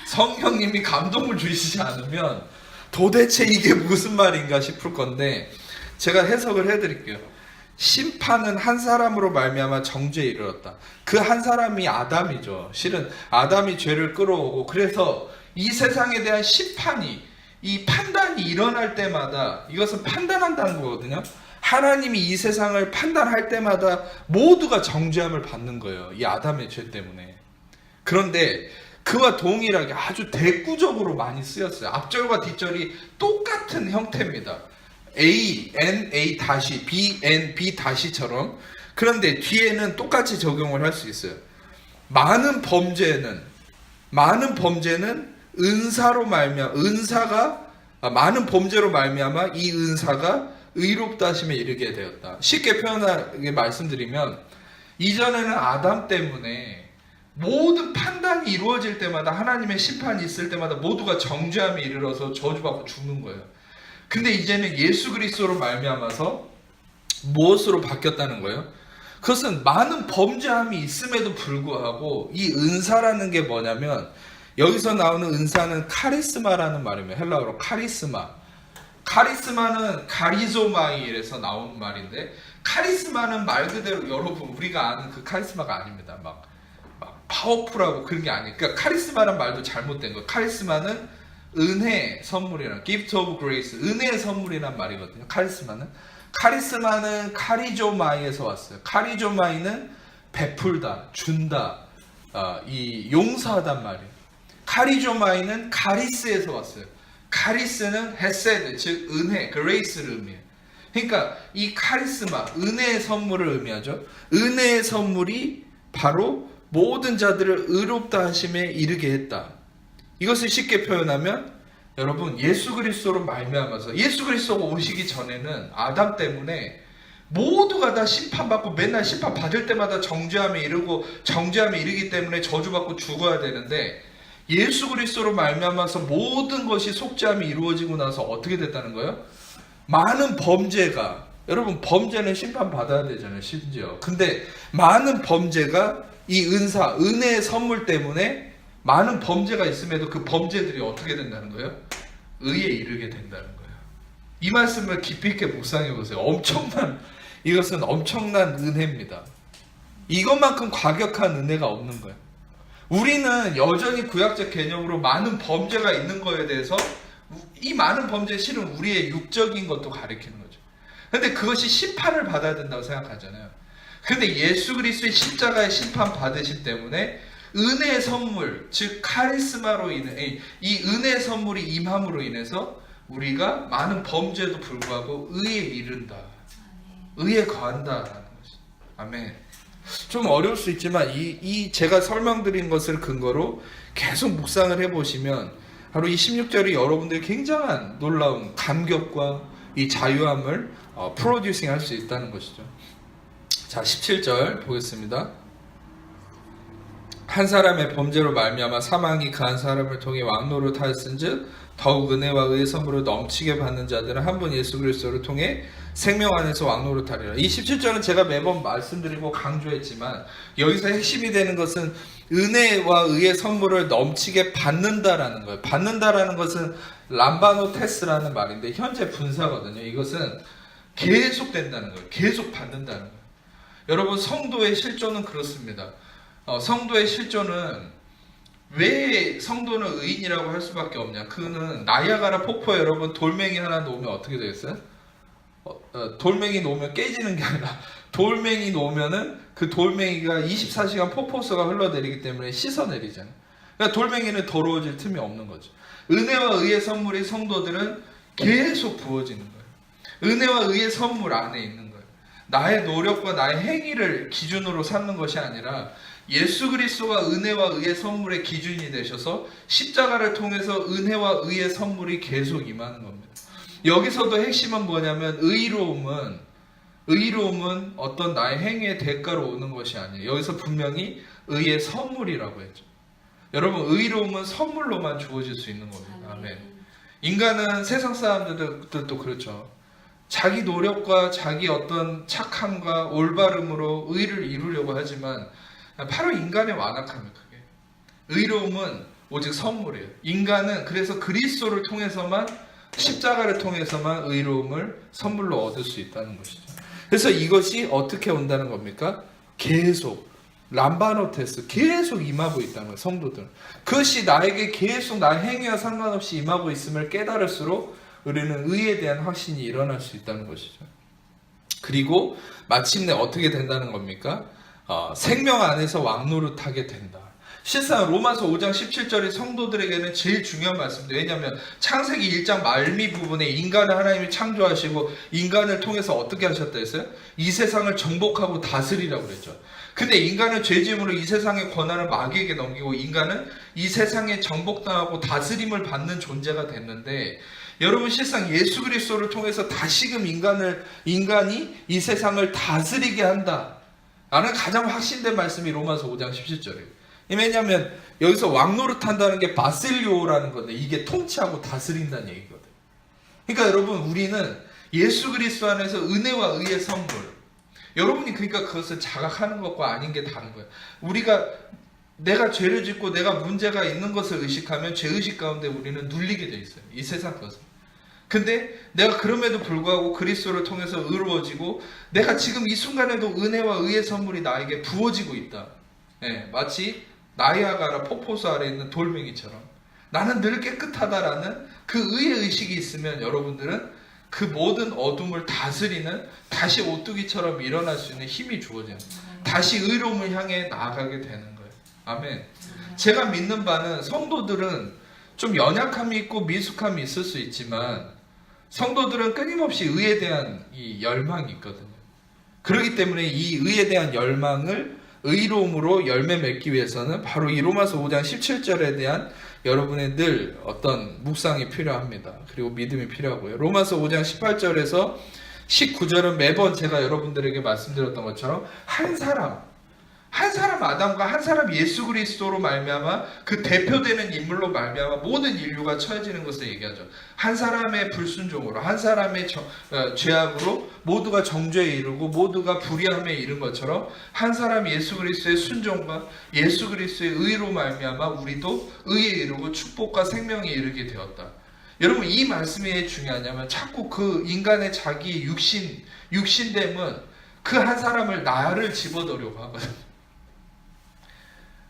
성령님이 감동을 주시지 않으면 도대체 이게 무슨 말인가 싶을 건데 제가 해석을 해드릴게요. 심판은 한 사람으로 말미암아 정죄에 이르렀다. 그 한 사람이 아담이죠. 실은 아담이 죄를 끌어오고 그래서 이 세상에 대한 심판이, 이 판단이 일어날 때마다 이것은 판단한다는 거거든요. 하나님이 이 세상을 판단할 때마다 모두가 정죄함을 받는 거예요. 이 아담의 죄 때문에. 그런데 그와 동일하게 아주 대꾸적으로 많이 쓰였어요. 앞절과 뒷절이 똑같은 형태입니다. A, N, A 다시, B, N, B 다시처럼. 그런데 뒤에는 똑같이 적용을 할 수 있어요. 많은 범죄는 은사로 말미암아, 많은 범죄로 말미암아 이 은사가 의롭다 하심에 이르게 되었다. 쉽게 표현하게 말씀드리면 이전에는 아담 때문에 모든 판단이 이루어질 때마다, 하나님의 심판이 있을 때마다 모두가 정죄함에 이르러서 저주받고 죽는 거예요. 근데 이제는 예수 그리스도로 말미암아서 무엇으로 바뀌었다는 거예요? 그것은 많은 범죄함이 있음에도 불구하고 이 은사라는 게 뭐냐면, 여기서 나오는 은사는 카리스마라는 말이에요. 헬라어로 카리스마. 카리스마는 가리조마이에서 나온 말인데, 카리스마는 말 그대로 여러분 우리가 아는 그 카리스마가 아닙니다. 막 파워풀하고 그런 게 아니에요. 그러니까 카리스마란 말도 잘못된 거예요. 카리스마는 은혜 선물이란, gift of grace, 은혜의 선물이란 말이거든요. 카리스마는 카리조마이에서 왔어요. 카리조마이는 베풀다, 준다, 이 용서하단 말이에요. 카리조마이는 가리스에서 왔어요. 가리스는 헤세드, 즉 은혜, 그레이스를 의미해요. 그러니까 이 카리스마, 은혜의 선물을 의미하죠. 은혜의 선물이 바로 모든 자들을 의롭다 하심에 이르게 했다. 이것을 쉽게 표현하면 여러분, 예수 그리스도로 말미암아서, 예수 그리스도가 오시기 전에는 아담 때문에 모두가 다 심판받고 맨날 심판 받을 때마다 정죄함에 이르기 때문에 저주받고 죽어야 되는데, 예수 그리스도로 말미암아서 모든 것이 속죄함이 이루어지고 나서 어떻게 됐다는 거예요? 많은 범죄가, 여러분 범죄는 심판받아야 되잖아요, 심지어. 근데 많은 범죄가 이 은사, 은혜의 선물 때문에 많은 범죄가 있음에도 그 범죄들이 어떻게 된다는 거예요? 의에 이르게 된다는 거예요. 이 말씀을 깊이 있게 묵상해 보세요. 이것은 엄청난 은혜입니다. 이것만큼 과격한 은혜가 없는 거예요. 우리는 여전히 구약적 개념으로 많은 범죄가 있는 거에 대해서, 이 많은 범죄 실은 우리의 육적인 것도 가리키는 거죠. 근데 그것이 심판을 받아야 된다고 생각하잖아요. 근데 예수 그리스도의 십자가의 심판 받으심 때문에 은혜의 선물, 즉 카리스마로 인해, 이 은혜의 선물이 임함으로 인해서 우리가 많은 범죄에도 불구하고 의에 이른다, 의에 거한다라는 것이. 아멘. 좀 어려울 수 있지만 이 제가 설명드린 것을 근거로 계속 묵상을 해보시면 바로 이 16절이 여러분들이 굉장한 놀라운 감격과 이 자유함을 프로듀싱 할 수 있다는 것이죠. 자, 17절 보겠습니다. 한 사람의 범죄로 말미암아 사망이 그 한 사람을 통해 왕노릇 하였은즉 더욱 은혜와 의의 선물을 넘치게 받는 자들은 한 분 예수 그리스도를 통해 생명 안에서 왕노릇 하리라. 이 17절은 제가 매번 말씀드리고 강조했지만 여기서 핵심이 되는 것은 은혜와 의의 선물을 넘치게 받는다라는 거예요. 받는다라는 것은 람바노테스라는 말인데 현재 분사거든요. 이것은 계속 된다는 거예요. 계속 받는다는 거예요. 여러분, 성도의 실존은 그렇습니다. 성도의 실존은, 왜 성도는 의인이라고 할 수밖에 없냐? 그는 나이아가라 폭포에 여러분 돌멩이 하나 놓으면 어떻게 되겠어요? 돌멩이 놓으면 깨지는 게 아니라, 돌멩이 놓으면은 그 돌멩이가 24시간 폭포수가 흘러내리기 때문에 씻어내리잖아요. 그러니까 돌멩이는 더러워질 틈이 없는 거죠. 은혜와 의의 선물이 성도들은 계속 부어지는 거예요. 은혜와 의의 선물 안에 있는 거예요. 나의 노력과 나의 행위를 기준으로 삼는 것이 아니라 예수 그리스도가 은혜와 의의 선물의 기준이 되셔서 십자가를 통해서 은혜와 의의 선물이 계속 임하는 겁니다. 여기서도 핵심은 뭐냐면, 의로움은 의로움은 어떤 나의 행위의 대가로 오는 것이 아니에요. 여기서 분명히 의의 선물이라고 했죠. 여러분, 의로움은 선물로만 주어질 수 있는 겁니다. 아멘. 인간은 세상 사람들도 그렇죠. 자기 노력과 자기 어떤 착함과 올바름으로 의를 이루려고 하지만 바로 인간의 완악함이에요. 그게. 의로움은 오직 선물이에요. 인간은 그래서 그리스도를 통해서만, 십자가를 통해서만 의로움을 선물로 얻을 수 있다는 것이죠. 그래서 이것이 어떻게 온다는 겁니까? 계속 람바노테스, 계속 임하고 있다는 거예요. 성도들. 그것이 나에게 계속 나의 행위와 상관없이 임하고 있음을 깨달을수록 우리는 의에 대한 확신이 일어날 수 있다는 것이죠. 그리고 마침내 어떻게 된다는 겁니까? 생명 안에서 왕노릇하게 된다. 실상 로마서 5장 17절이 성도들에게는 제일 중요한 말씀입니다. 왜냐하면 창세기 1장 말미 부분에 인간을 하나님이 창조하시고 인간을 통해서 어떻게 하셨다 했어요? 이 세상을 정복하고 다스리라고 그랬죠. 근데 인간은 죄짐으로 이 세상의 권한을 마귀에게 넘기고 인간은 이 세상에 정복당하고 다스림을 받는 존재가 됐는데, 여러분, 실상 예수 그리스도를 통해서 다시금 인간이 이 세상을 다스리게 한다 라는 가장 확신된 말씀이 로마서 5장 17절이에요. 왜냐하면 여기서 왕노릇한다는 게 바실리오라는 건데, 이게 통치하고 다스린다는 얘기거든요. 그러니까 여러분, 우리는 예수 그리스도 안에서 은혜와 의의 선물, 여러분이 그러니까 그것을 자각하는 것과 아닌 게 다른 거예요. 내가 죄를 짓고 내가 문제가 있는 것을 의식하면 죄의식 가운데 우리는 눌리게 돼 있어요. 이 세상 것을. 근데 내가 그럼에도 불구하고 그리스도를 통해서 의로워지고 내가 지금 이 순간에도 은혜와 의의 선물이 나에게 부어지고 있다. 네, 마치 나이아가라 폭포수 아래 있는 돌멩이처럼 나는 늘 깨끗하다라는 그 의의 의식이 있으면 여러분들은 그 모든 어둠을 다스리는, 다시 오뚜기처럼 일어날 수 있는 힘이 주어져요. 다시 의로움을 향해 나아가게 되는 거예요. 아멘. 제가 믿는 바는 성도들은 좀 연약함이 있고 미숙함이 있을 수 있지만 성도들은 끊임없이 의에 대한 이 열망이 있거든요. 그렇기 때문에 이 의에 대한 열망을 의로움으로 열매 맺기 위해서는 바로 이 로마서 5장 17절에 대한 여러분의 늘 어떤 묵상이 필요합니다. 그리고 믿음이 필요하고요. 로마서 5장 18절에서 19절은 매번 제가 여러분들에게 말씀드렸던 것처럼 한 사람 아담과 한 사람 예수 그리스도로 말미암아 그 대표되는 인물로 말미암아 모든 인류가 처해지는 것을 얘기하죠. 한 사람의 불순종으로, 한 사람의 죄악으로 모두가 정죄에 이르고 모두가 불의함에 이른 것처럼 한 사람 예수 그리스도의 순종과 예수 그리스도의 의로 말미암아 우리도 의에 이르고 축복과 생명에 이르게 되었다. 여러분, 이 말씀이 왜 중요하냐면 자꾸 그 인간의 자기 육신됨은 그 한 사람을 나를 집어넣으려고 하거든요.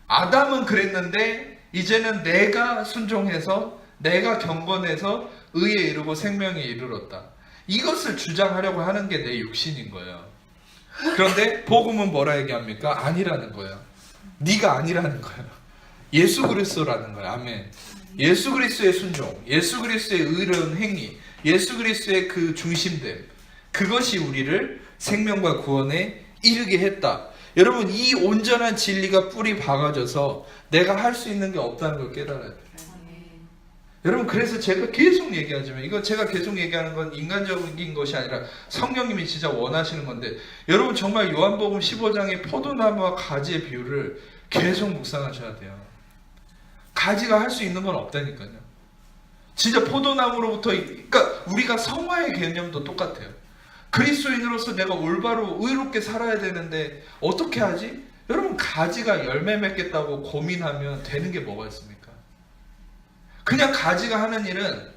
아담은 그랬는데 이제는 내가 순종해서 내가 경건해서 의에 이르고 생명에 이르렀다. 이것을 주장하려고 하는 게 내 육신인 거예요. 그런데 복음은 뭐라 얘기합니까? 아니라는 거예요. 네가 아니라는 거예요. 예수 그리스도라는 거예요. 아멘. 예수 그리스도의 순종, 예수 그리스도의 의로운 행위, 예수 그리스도의 그 중심됨, 그것이 우리를 생명과 구원에 이르게 했다. 여러분, 이 온전한 진리가 뿌리 박아져서 내가 할 수 있는 게 없다는 걸 깨달아야 돼요. 여러분, 그래서 제가 계속 얘기하지만, 이거 제가 계속 얘기하는 건 인간적인 것이 아니라 성령님이 진짜 원하시는 건데, 여러분 정말 요한복음 15장의 포도나무와 가지의 비유를 계속 묵상하셔야 돼요. 가지가 할 수 있는 건 없다니까요. 진짜 포도나무로부터, 그러니까 우리가 성화의 개념도 똑같아요. 그리스도인으로서 내가 올바로 의롭게 살아야 되는데 어떻게 하지? 여러분, 가지가 열매 맺겠다고 고민하면 되는 게 뭐가 있습니까? 그냥 가지가 하는 일은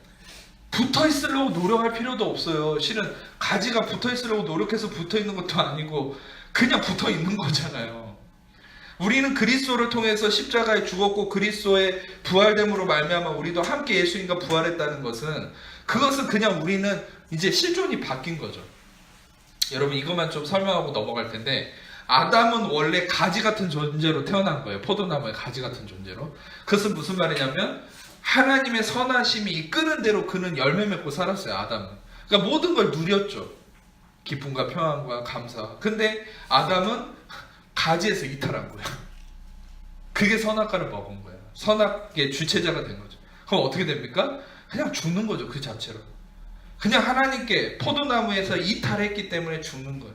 붙어 있으려고 노력할 필요도 없어요. 실은 가지가 붙어 있으려고 노력해서 붙어 있는 것도 아니고 그냥 붙어 있는 거잖아요. 우리는 그리스도를 통해서 십자가에 죽었고 그리스도의 부활됨으로 말미암아 우리도 함께 예수님과 부활했다는 것은, 그것은 그냥 우리는 이제 실존이 바뀐 거죠. 여러분, 이것만 좀 설명하고 넘어갈 텐데, 아담은 원래 가지 같은 존재로 태어난 거예요. 포도나무의 가지 같은 존재로. 그것은 무슨 말이냐면 하나님의 선하심이 이끄는 대로 그는 열매 맺고 살았어요. 아담은. 그러니까 모든 걸 누렸죠. 기쁨과 평안과 감사. 근데 아담은 가지에서 이탈한 거예요. 그게 선악과를 먹은 거예요. 선악의 주체자가 된 거죠. 그럼 어떻게 됩니까? 그냥 죽는 거죠. 그 자체로. 그냥 하나님께 포도나무에서 이탈했기 때문에 죽는 거예요.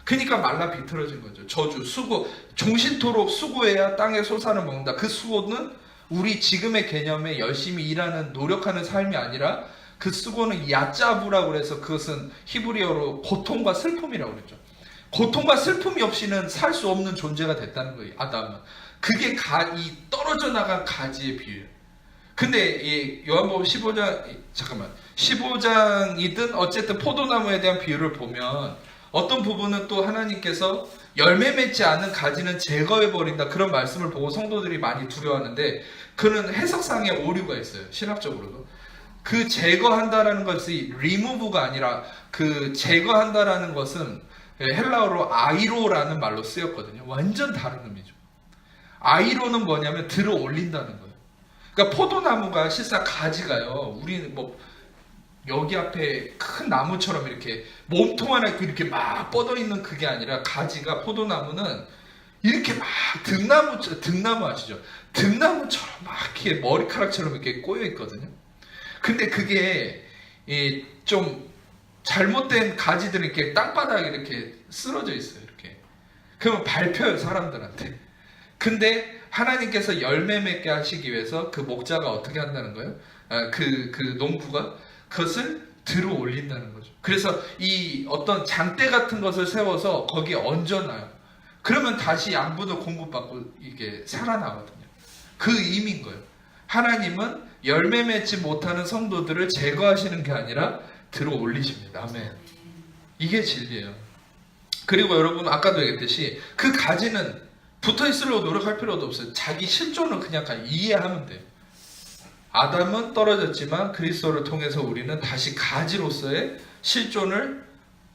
그러니까 말라 비틀어진 거죠. 저주, 수고, 종신토록 수고해야 땅의 소산을 먹는다. 그 수고는 우리 지금의 개념에 열심히 일하는 노력하는 삶이 아니라 그 수고는 야짜부라고 해서 그것은 히브리어로 고통과 슬픔이라고 그랬죠. 고통과 슬픔이 없이는 살 수 없는 존재가 됐다는 거예요. 아담은. 그게 이 떨어져 나간 가지의 비유예요. 근데 이 요한복음 15장이든 어쨌든 포도나무에 대한 비유를 보면 어떤 부분은 또 하나님께서 열매 맺지 않은 가지는 제거해버린다, 그런 말씀을 보고 성도들이 많이 두려워하는데 그는 해석상의 오류가 있어요. 신학적으로도. 그 제거한다라는 것이 remove가 아니라 그 제거한다라는 것은 헬라어로 아이로라는 말로 쓰였거든요. 완전 다른 의미죠. 아이로는 뭐냐면 들어 올린다는 거예요. 그러니까 포도나무가 실상 가지가요, 우리는 뭐 여기 앞에 큰 나무처럼 이렇게 몸통 하나 이렇게 막 뻗어 있는 그게 아니라 가지가, 포도나무는 이렇게 막 등나무 아시죠? 등나무처럼 막 이렇게 머리카락처럼 이렇게 꼬여 있거든요. 근데 그게 좀 잘못된 가지들이 이렇게 땅바닥에 이렇게 쓰러져 있어요. 이렇게. 그러면 밟혀요, 사람들한테. 근데 하나님께서 열매 맺게 하시기 위해서 그 목자가 어떻게 한다는 거예요? 그 농부가 그것을 들어 올린다는 거죠. 그래서 이 어떤 장대 같은 것을 세워서 거기에 얹어놔요. 그러면 다시 양분을 공급받고 이게 살아나거든요. 그 의미인 거예요. 하나님은 열매 맺지 못하는 성도들을 제거하시는 게 아니라 들어 올리십니다. 아멘. 이게 진리예요. 그리고 여러분 아까도 얘기했듯이 그 가지는 붙어있으려고 노력할 필요도 없어요. 자기 실존을 그냥 이해하면 돼요. 아담은 떨어졌지만 그리스도를 통해서 우리는 다시 가지로서의 실존을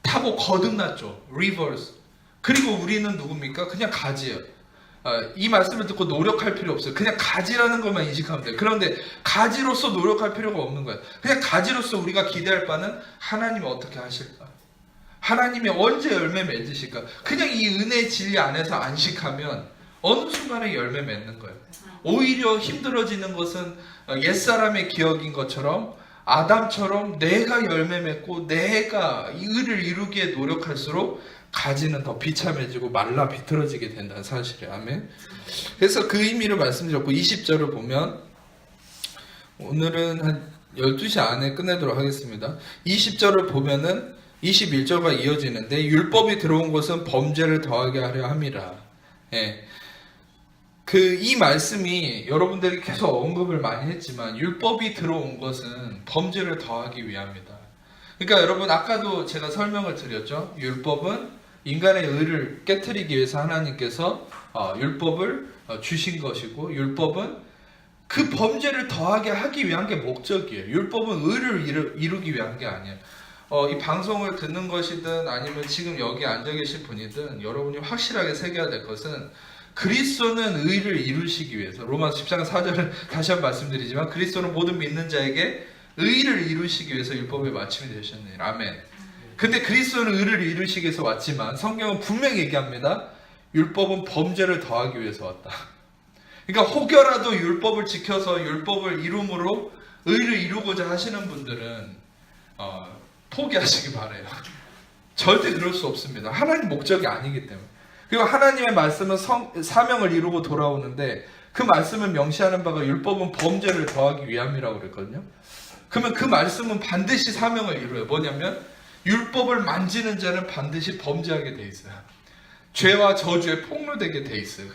타고 거듭났죠. 리버스. 그리고 우리는 누굽니까? 그냥 가지예요. 이 말씀을 듣고 노력할 필요 없어요. 그냥 가지라는 것만 인식하면 돼요. 그런데 가지로서 노력할 필요가 없는 거예요. 그냥 가지로서 우리가 기대할 바는 하나님이 어떻게 하실까? 하나님이 언제 열매 맺으실까? 그냥 이 은혜의 진리 안에서 안식하면 어느 순간에 열매 맺는 거예요. 오히려 힘들어지는 것은 옛사람의 기억인 것처럼 아담처럼 내가 열매 맺고 내가 이 의를 이루기에 노력할수록 가지는 더 비참해지고 말라 비틀어지게 된다는 사실이에요. 아멘. 그래서 그 의미를 말씀드렸고 20절을 보면 오늘은 한 12시 안에 끝내도록 하겠습니다. 20절을 보면은 21절과 이어지는데 율법이 들어온 것은 범죄를 더하게 하려 함이라. 예. 이 말씀이 여러분들이 계속 언급을 많이 했지만 율법이 들어온 것은 범죄를 더하기 위함이다. 그러니까 여러분 아까도 제가 설명을 드렸죠. 율법은 인간의 의를 깨트리기 위해서 하나님께서 율법을 주신 것이고 율법은 그 범죄를 더하게 하기 위한 게 목적이에요. 율법은 의를 이루기 위한 게 아니에요. 이 방송을 듣는 것이든 아니면 지금 여기 앉아 계신 분이든 여러분이 확실하게 새겨야 될 것은 그리스도는 의를 이루시기 위해서 로마서 10장 4절을 다시 한번 말씀드리지만 그리스도는 모든 믿는 자에게 의를 이루시기 위해서 율법의 마침이 되셨네요. 아멘. 근데 그리스도는 의를 이루시기 위해서 왔지만 성경은 분명히 얘기합니다. 율법은 범죄를 더하기 위해서 왔다. 그러니까 혹여라도 율법을 지켜서 율법을 이룸으로 의를 이루고자 하시는 분들은 포기하시기 바라요. 절대 그럴 수 없습니다. 하나님 목적이 아니기 때문에. 그리고 하나님의 말씀은 사명을 이루고 돌아오는데 그 말씀을 명시하는 바가 율법은 범죄를 더하기 위함이라고 그랬거든요. 그러면 그 말씀은 반드시 사명을 이루어요. 뭐냐면 율법을 만지는 자는 반드시 범죄하게 돼 있어요. 죄와 저주에 폭로되게 돼 있어요.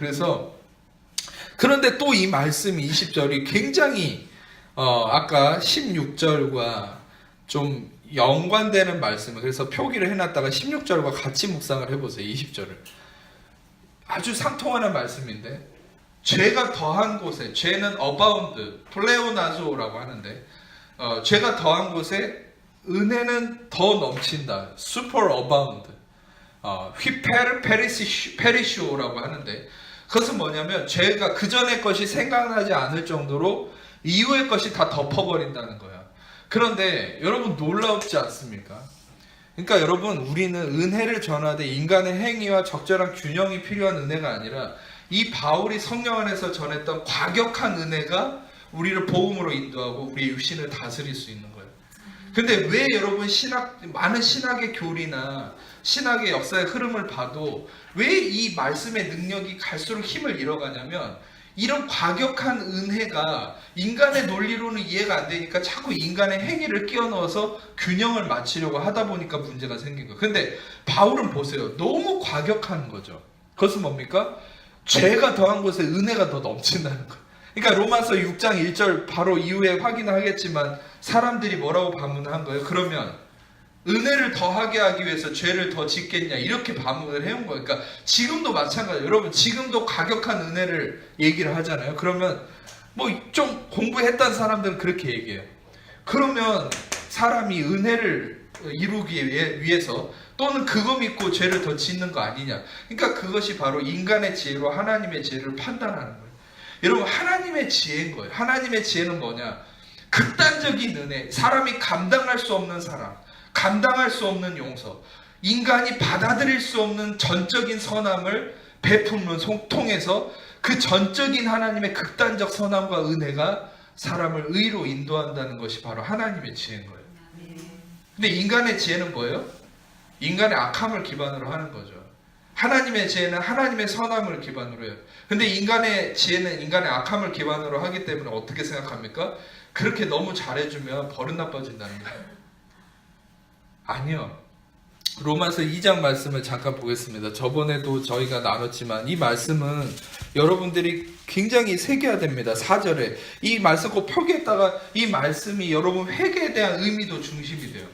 그런데 또 이 말씀이 20절이 굉장히 아까 16절과 좀 연관되는 말씀을 그래서 표기를 해놨다가 16절과 같이 묵상을 해보세요. 20절을. 아주 상통하는 말씀인데 죄가 더한 곳에 죄는 abound, 플레오나조라고 하는데 죄가 더한 곳에 은혜는 더 넘친다. super abound. 휘페르 페리쇼라고 하는데 그것은 뭐냐면 죄가 그 전의 것이 생각나지 않을 정도로 이후의 것이 다 덮어버린다는 거야. 그런데 여러분 놀랍지 않습니까? 그러니까 여러분 우리는 은혜를 전하되 인간의 행위와 적절한 균형이 필요한 은혜가 아니라 이 바울이 성령 안에서 전했던 과격한 은혜가 우리를 복음으로 인도하고 우리의 육신을 다스릴 수 있는 거예요. 근데 왜 여러분 많은 신학의 교리나 신학의 역사의 흐름을 봐도 왜 이 말씀의 능력이 갈수록 힘을 잃어가냐면 이런 과격한 은혜가 인간의 논리로는 이해가 안 되니까 자꾸 인간의 행위를 끼워 넣어서 균형을 맞추려고 하다 보니까 문제가 생긴 거예요. 근데 바울은 보세요. 너무 과격한 거죠. 그것은 뭡니까? 죄가 더한 곳에 은혜가 더 넘친다는 거예요. 그러니까 로마서 6장 1절 바로 이후에 확인하겠지만 사람들이 뭐라고 반문한 거예요? 그러면 은혜를 더하게 하기 위해서 죄를 더 짓겠냐 이렇게 반문을 해온 거예요. 그러니까 지금도 마찬가지예요. 여러분 지금도 과격한 은혜를 얘기를 하잖아요. 그러면 뭐 좀 공부했던 사람들은 그렇게 얘기해요. 그러면 사람이 은혜를 이루기 위해서 또는 그거 믿고 죄를 더 짓는 거 아니냐. 그러니까 그것이 바로 인간의 지혜로 하나님의 지혜를 판단하는 거예요. 여러분 하나님의 지혜인 거예요. 하나님의 지혜는 뭐냐? 극단적인 은혜, 사람이 감당할 수 없는 사랑, 감당할 수 없는 용서, 인간이 받아들일 수 없는 전적인 선함을 베품을 통해서 그 전적인 하나님의 극단적 선함과 은혜가 사람을 의로 인도한다는 것이 바로 하나님의 지혜인 거예요. 근데 인간의 지혜는 뭐예요? 인간의 악함을 기반으로 하는 거죠. 하나님의 지혜는 하나님의 선함을 기반으로 해요. 근데 인간의 지혜는 인간의 악함을 기반으로 하기 때문에 어떻게 생각합니까? 그렇게 너무 잘해주면 버릇 나빠진다는 거예요. 아니요. 로마서 2장 말씀을 잠깐 보겠습니다. 저번에도 저희가 나눴지만 이 말씀은 여러분들이 굉장히 새겨야 됩니다. 4절에 이 말씀 꼭 표기했다가 이 말씀이 여러분 회개에 대한 의미도 중심이 돼요.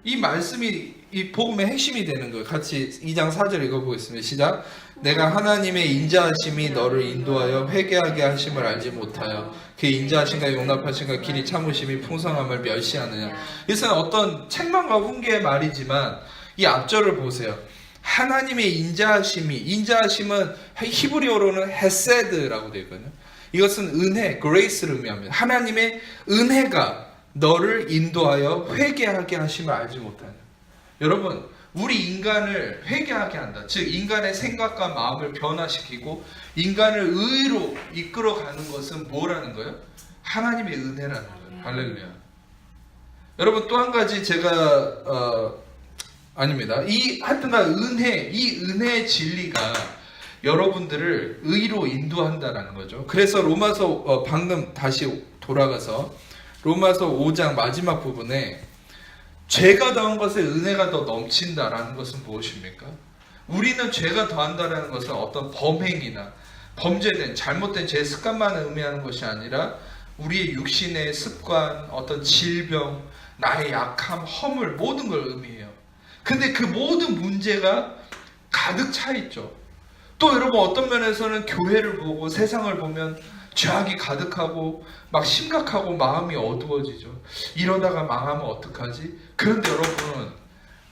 이 말씀이 이 복음의 핵심이 되는 거예요. 같이 2장 4절 읽어보겠습니다. 시작. 내가 하나님의 인자하심이 너를 인도하여 회개하게 하심을 알지 못하여 그 인자하심과 용납하심과 길이 참으심이 풍성함을 멸시하느냐. 이것은 어떤 책망과 훈계의 말이지만 이 앞절을 보세요. 하나님의 인자하심은 히브리어로는 헤세드라고 되어 있거든요. 이것은 은혜, 그레이스를 의미합니다. 하나님의 은혜가 너를 인도하여 회개하게 하심을 알지 못하냐. 여러분 우리 인간을 회개하게 한다. 즉 인간의 생각과 마음을 변화시키고 인간을 의로 이끌어가는 것은 뭐라는 거예요? 하나님의 은혜라는 거예요. 할렐루야. 여러분 또 한 가지 제가 아닙니다. 하여튼간 이 은혜의 진리가 여러분들을 의로 인도한다라는 거죠. 그래서 로마서 방금 다시 돌아가서 로마서 5장 마지막 부분에 죄가 더한 것에 은혜가 더 넘친다라는 것은 무엇입니까? 우리는 죄가 더한다라는 것은 어떤 범행이나 범죄된 잘못된 제 습관만을 의미하는 것이 아니라 우리의 육신의 습관, 어떤 질병, 나의 약함, 허물 모든 걸 의미해요. 근데 그 모든 문제가 가득 차 있죠. 또 여러분 어떤 면에서는 교회를 보고 세상을 보면 죄악이 가득하고 막 심각하고 마음이 어두워지죠. 이러다가 망하면 어떡하지? 그런데 여러분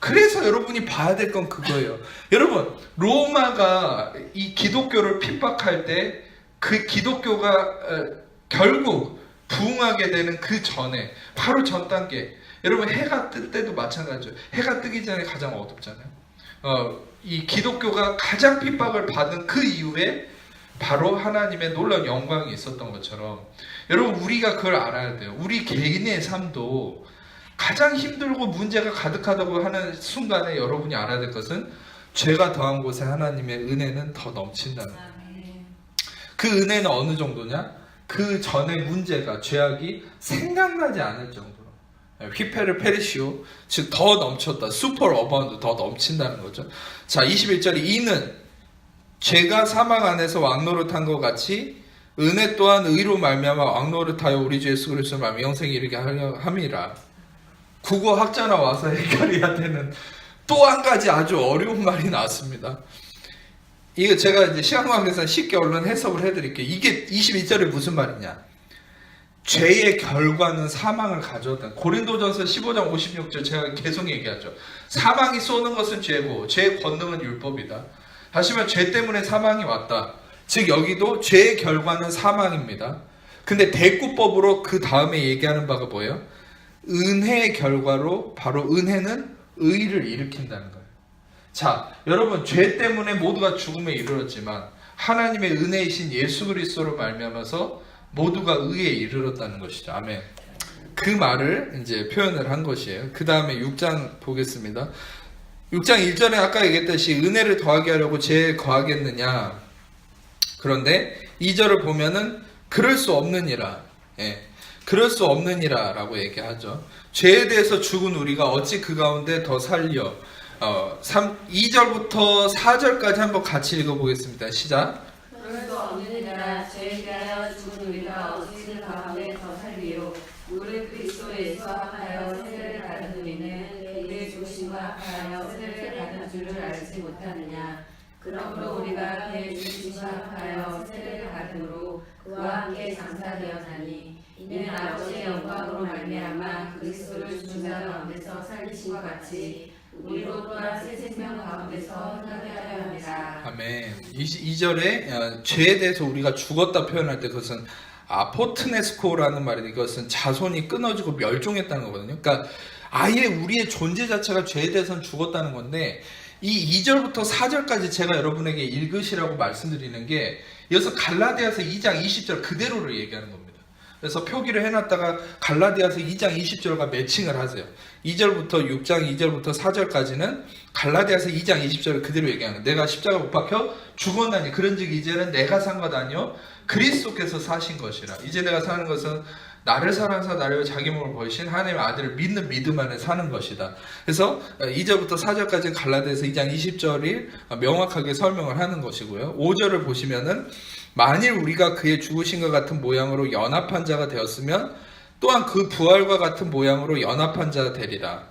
그래서 여러분이 봐야 될 건 그거예요. 여러분 로마가 이 기독교를 핍박할 때 그 기독교가 결국 부흥하게 되는 그 전에 바로 전 단계 여러분 해가 뜰 때도 마찬가지죠. 해가 뜨기 전에 가장 어둡잖아요. 이 기독교가 가장 핍박을 받은 그 이후에 바로 하나님의 놀라운 영광이 있었던 것처럼 여러분 우리가 그걸 알아야 돼요. 우리 개인의 삶도 가장 힘들고 문제가 가득하다고 하는 순간에 여러분이 알아야 될 것은 죄가 더한 곳에 하나님의 은혜는 더 넘친다는 거예요. 그 은혜는 어느 정도냐? 그 전에 문제가 죄악이 생각나지 않을 정도로 휘페르 페르시오 즉 더 넘쳤다. 슈퍼 어바운드 더 넘친다는 거죠. 자 21절에 이는 죄가 사망 안에서 왕노릇한 것 같이 은혜 또한 의로 말미암아 왕노릇하여 우리 주 예수 그리스도 말미암아 영생에 이르게 하려 함이라. 국어 학자나 와서 해결해야 되는 또 한 가지 아주 어려운 말이 나왔습니다. 이거 제가 이제 시간 관계상 쉽게 얼른 해석을 해드릴게요. 이게 22절에 무슨 말이냐? 죄의 결과는 사망을 가져다. 고린도전서 15장 56절 제가 계속 얘기하죠. 사망이 쏘는 것은 죄고 죄의 권능은 율법이다. 하지만 죄 때문에 사망이 왔다. 즉 여기도 죄의 결과는 사망입니다. 근데 대꾸법으로 그 다음에 얘기하는 바가 뭐예요? 은혜의 결과로 바로 은혜는 의를 일으킨다는 거예요. 자, 여러분 죄 때문에 모두가 죽음에 이르렀지만 하나님의 은혜이신 예수 그리스도로 말미암아서 모두가 의에 이르렀다는 것이죠. 아멘. 그 말을 이제 표현을 한 것이에요. 그 다음에 6장 보겠습니다. 6장 1절에 아까 얘기했듯이 은혜를 더하게 하려고 죄에 거하겠느냐. 그런데 2절을 보면은 그럴 수 없느니라. 예. 그럴 수 없느니라 라고 얘기하죠. 죄에 대해서 죽은 우리가 어찌 그 가운데 더 살려. 2절부터 4절까지 한번 같이 읽어보겠습니다. 시작. 그럴 수 없느니라. 죄에 대하여 죽은 우리가 어찌 그 가운데 더 살리요. 우리 그리스도 예수 합하여 세례를 받은 우리는 그의 죽으심과 합하여 세례를 받은 줄을 알지 못하느냐. 그러므로 우리가 그의 죽으심과 합하여 세례를 받음으로 그와 함께 장사되었나니 이는 아버지의 영광으로 말미암아 그리스도를 죽은 자 가운데서 살리심과 같이 우리로 또한 새 생명 가운데서 살게 하려 합니다. 아멘. 2절에 죄에 대해서 우리가 죽었다 표현할 때 그것은 포트네스코라는 말이 이것은 자손이 끊어지고 멸종했다는 거거든요. 그러니까 아예 우리의 존재 자체가 죄에 대해서는 죽었다는 건데 이 2절부터 4절까지 제가 여러분에게 읽으시라고 말씀드리는 게 여기서 갈라디아서 2장 20절 그대로를 얘기하는 겁니다. 그래서 표기를 해놨다가 갈라디아서 2장 20절과 매칭을 하세요. 2절부터 6장 2절부터 4절까지는 갈라디아서 2장 20절을 그대로 얘기하는 거예요. 내가 십자가 못 박혀 죽었나니 그런즉 이제는 내가 산 것 아니요 그리스도께서 사신 것이라. 이제 내가 사는 것은 나를 사랑하사 나를 자기 몸을 버리신 하나님의 아들을 믿는 믿음 안에 사는 것이다. 그래서 2절부터 4절까지 갈라디아서 2장 20절이 명확하게 설명을 하는 것이고요. 5절을 보시면은 만일 우리가 그의 죽으심과 같은 모양으로 연합한 자가 되었으면 또한 그 부활과 같은 모양으로 연합한 자가 되리라.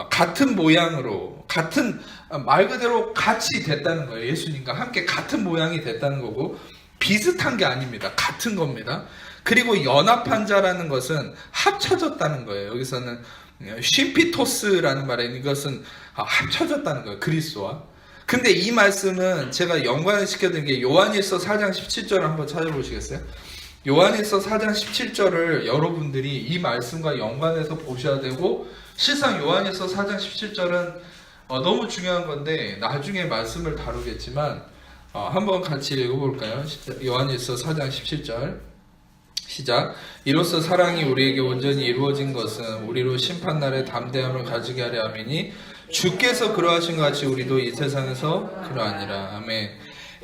같은 모양으로 같은 말 그대로 같이 됐다는 거예요. 예수님과 함께 같은 모양이 됐다는 거고 비슷한 게 아닙니다. 같은 겁니다. 그리고 연합한 자라는 것은 합쳐졌다는 거예요. 여기서는 시피토스라는 말에 이것은 합쳐졌다는 거예요. 그리스도와. 근데 이 말씀은 제가 연관을 시켜드린 게 요한일서 4장 17절을 한번 찾아보시겠어요? 요한일서 4장 17절을 여러분들이 이 말씀과 연관해서 보셔야 되고 실상 요한일서 4장 17절은 너무 중요한 건데 나중에 말씀을 다루겠지만 한번 같이 읽어볼까요? 요한일서 4장 17절 시작. 이로써 사랑이 우리에게 온전히 이루어진 것은 우리로 심판날에 담대함을 가지게 하려 함이니 주께서 그러하신 것 같이 우리도 이 세상에서 그러하니라. 아멘.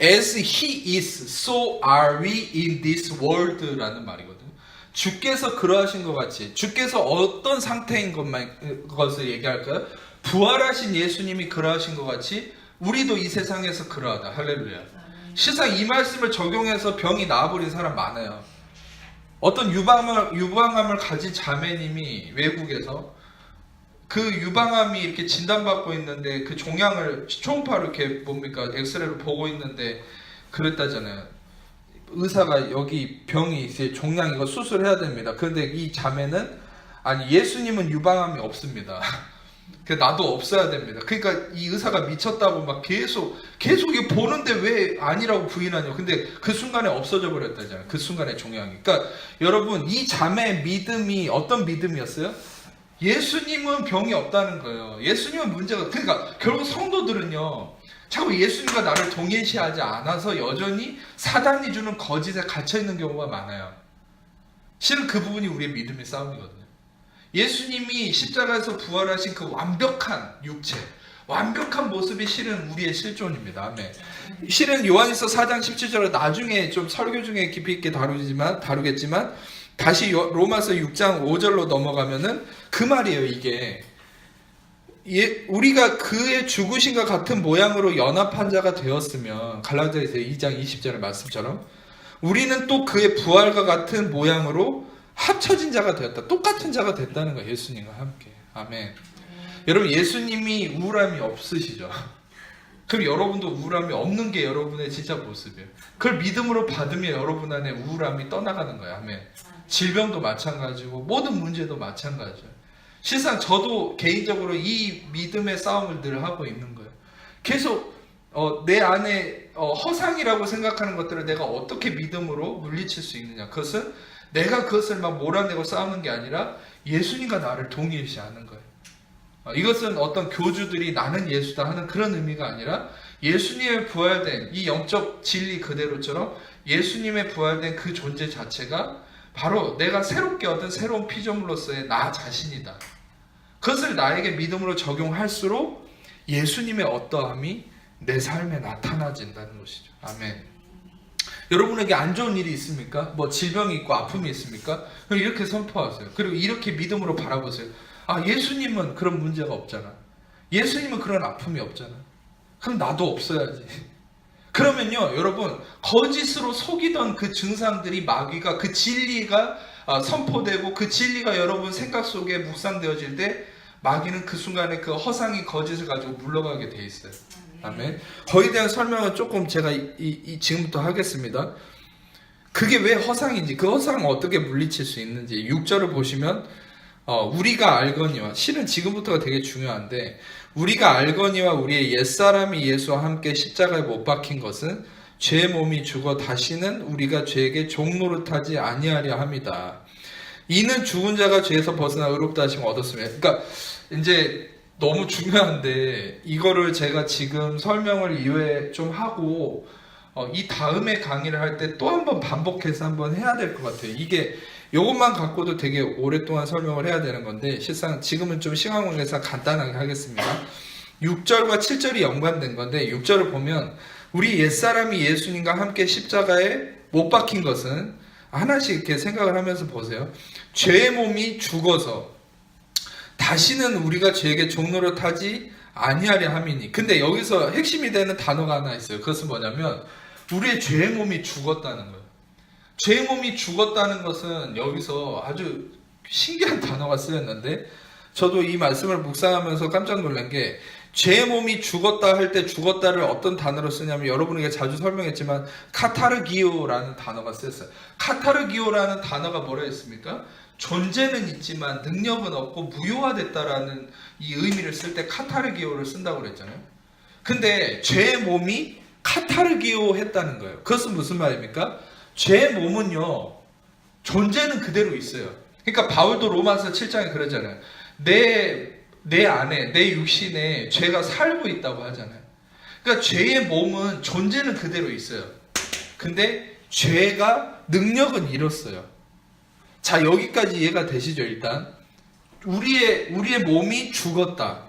As he is, so are we in this world 라는 말이거든요. 주께서 그러하신 것 같이, 주께서 어떤 상태인 것을 얘기할까요? 부활하신 예수님이 그러하신 것 같이 우리도 이 세상에서 그러하다. 할렐루야. 실상 이 말씀을 적용해서 병이 나아버린 사람 많아요. 어떤 유방암을 가진 자매님이 외국에서 그 유방암이 이렇게 진단받고 있는데 그 종양을 초음파로 이렇게 뭡니까 엑스레이로 보고 있는데 그랬다잖아요. 의사가 여기 병이 있어요. 종양 이거 수술해야 됩니다. 그런데 이 자매는 아니 예수님은 유방암이 없습니다. 나도 없어야 됩니다. 그러니까 이 의사가 미쳤다고 막 계속 이거 보는데 왜 아니라고 부인하냐. 근데 그 순간에 없어져 버렸다잖아요. 그 순간에 종양이. 그러니까 여러분 이 자매의 믿음이 어떤 믿음이었어요? 예수님은 병이 없다는 거예요. 예수님은 문제가 그러니까 결국 성도들은요. 자꾸 예수님과 나를 동일시하지 않아서 여전히 사단이 주는 거짓에 갇혀 있는 경우가 많아요. 실은 그 부분이 우리의 믿음의 싸움이거든요. 예수님이 십자가에서 부활하신 그 완벽한 육체, 완벽한 모습이 실은 우리의 실존입니다. 아멘. 실은 요한일서 4장 17절을 나중에 좀 설교 중에 깊이 있게 다루겠지만 다시 로마서 6장 5절로 넘어가면은 그 말이에요. 이게 우리가 그의 죽으심과 같은 모양으로 연합한 자가 되었으면 갈라디아서 2장 20절의 말씀처럼 우리는 또 그의 부활과 같은 모양으로 합쳐진 자가 되었다. 똑같은 자가 됐다는 거예요. 예수님과 함께. 아멘. 여러분 예수님이 우울함이 없으시죠? 그럼 여러분도 우울함이 없는 게 여러분의 진짜 모습이에요. 그걸 믿음으로 받으면 여러분 안에 우울함이 떠나가는 거예요. 아멘. 질병도 마찬가지고 모든 문제도 마찬가지예요. 실상 저도 개인적으로 이 믿음의 싸움을 늘 하고 있는 거예요. 계속 내 안에 허상이라고 생각하는 것들을 내가 어떻게 믿음으로 물리칠 수 있느냐. 그것은 내가 그것을 막 몰아내고 싸우는 게 아니라 예수님과 나를 동일시하는 거예요. 이것은 어떤 교주들이 나는 예수다 하는 그런 의미가 아니라 예수님의 부활된 이 영적 진리 그대로처럼 예수님의 부활된 그 존재 자체가 바로 내가 새롭게 얻은 새로운 피조물로서의 나 자신이다. 그것을 나에게 믿음으로 적용할수록 예수님의 어떠함이 내 삶에 나타나진다는 것이죠. 아멘. 여러분에게 안 좋은 일이 있습니까? 뭐 질병이 있고 아픔이 있습니까? 그럼 이렇게 선포하세요. 그리고 이렇게 믿음으로 바라보세요. 아, 예수님은 그런 문제가 없잖아. 예수님은 그런 아픔이 없잖아. 그럼 나도 없어야지. 그러면요, 여러분, 거짓으로 속이던 그 증상들이 마귀가 그 진리가 선포되고 그 진리가 여러분 생각 속에 묵상되어질 때 마귀는 그 순간에 그 허상이 거짓을 가지고 물러가게 돼 있어요. 아멘. 거기에 대한 설명은 조금 제가 지금부터 하겠습니다. 그게 왜 허상인지, 그 허상을 어떻게 물리칠 수 있는지 6절을 보시면 우리가 알거니와, 실은 지금부터가 되게 중요한데, 우리가 알거니와 우리의 옛사람이 예수와 함께 십자가에 못 박힌 것은 죄의 몸이 죽어 다시는 우리가 죄에게 종노릇하지 아니하려 함이다. 이는 죽은 자가 죄에서 벗어나 의롭다 하심을 얻었으며. 그러니까 이제 너무 중요한데 이거를 제가 지금 설명을 이외에 좀 하고 이 다음에 강의를 할 때 또 한 번 반복해서 한번 해야 될 것 같아요. 이게 이것만 갖고도 되게 오랫동안 설명을 해야 되는 건데 실상 지금은 좀 시간 관계상 간단하게 하겠습니다. 6절과 7절이 연관된 건데 6절을 보면 우리 옛사람이 예수님과 함께 십자가에 못 박힌 것은, 하나씩 이렇게 생각을 하면서 보세요. 죄의 몸이 죽어서 다시는 우리가 죄에게 종노릇하지 아니하려 함이니. 근데 여기서 핵심이 되는 단어가 하나 있어요. 그것은 뭐냐면 우리의 죄의 몸이 죽었다는 거예요. 죄의 몸이 죽었다는 것은 여기서 아주 신기한 단어가 쓰였는데, 저도 이 말씀을 묵상하면서 깜짝 놀란 게, 죄의 몸이 죽었다 할 때 죽었다를 어떤 단어로 쓰냐면, 여러분에게 자주 설명했지만 카타르기오라는 단어가 쓰였어요. 카타르기오라는 단어가 뭐라 했습니까? 존재는 있지만 능력은 없고 무효화됐다라는 이 의미를 쓸 때 카타르기오를 쓴다고 그랬잖아요. 근데 죄의 몸이 카타르기오 했다는 거예요. 그것은 무슨 말입니까? 죄의 몸은요, 존재는 그대로 있어요. 그러니까 바울도 로마서 7장에 그러잖아요. 내 안에, 내 육신에 죄가 살고 있다고 하잖아요. 그러니까 죄의 몸은 존재는 그대로 있어요. 근데 죄가 능력은 잃었어요. 자, 여기까지 이해가 되시죠? 일단 우리의 몸이 죽었다.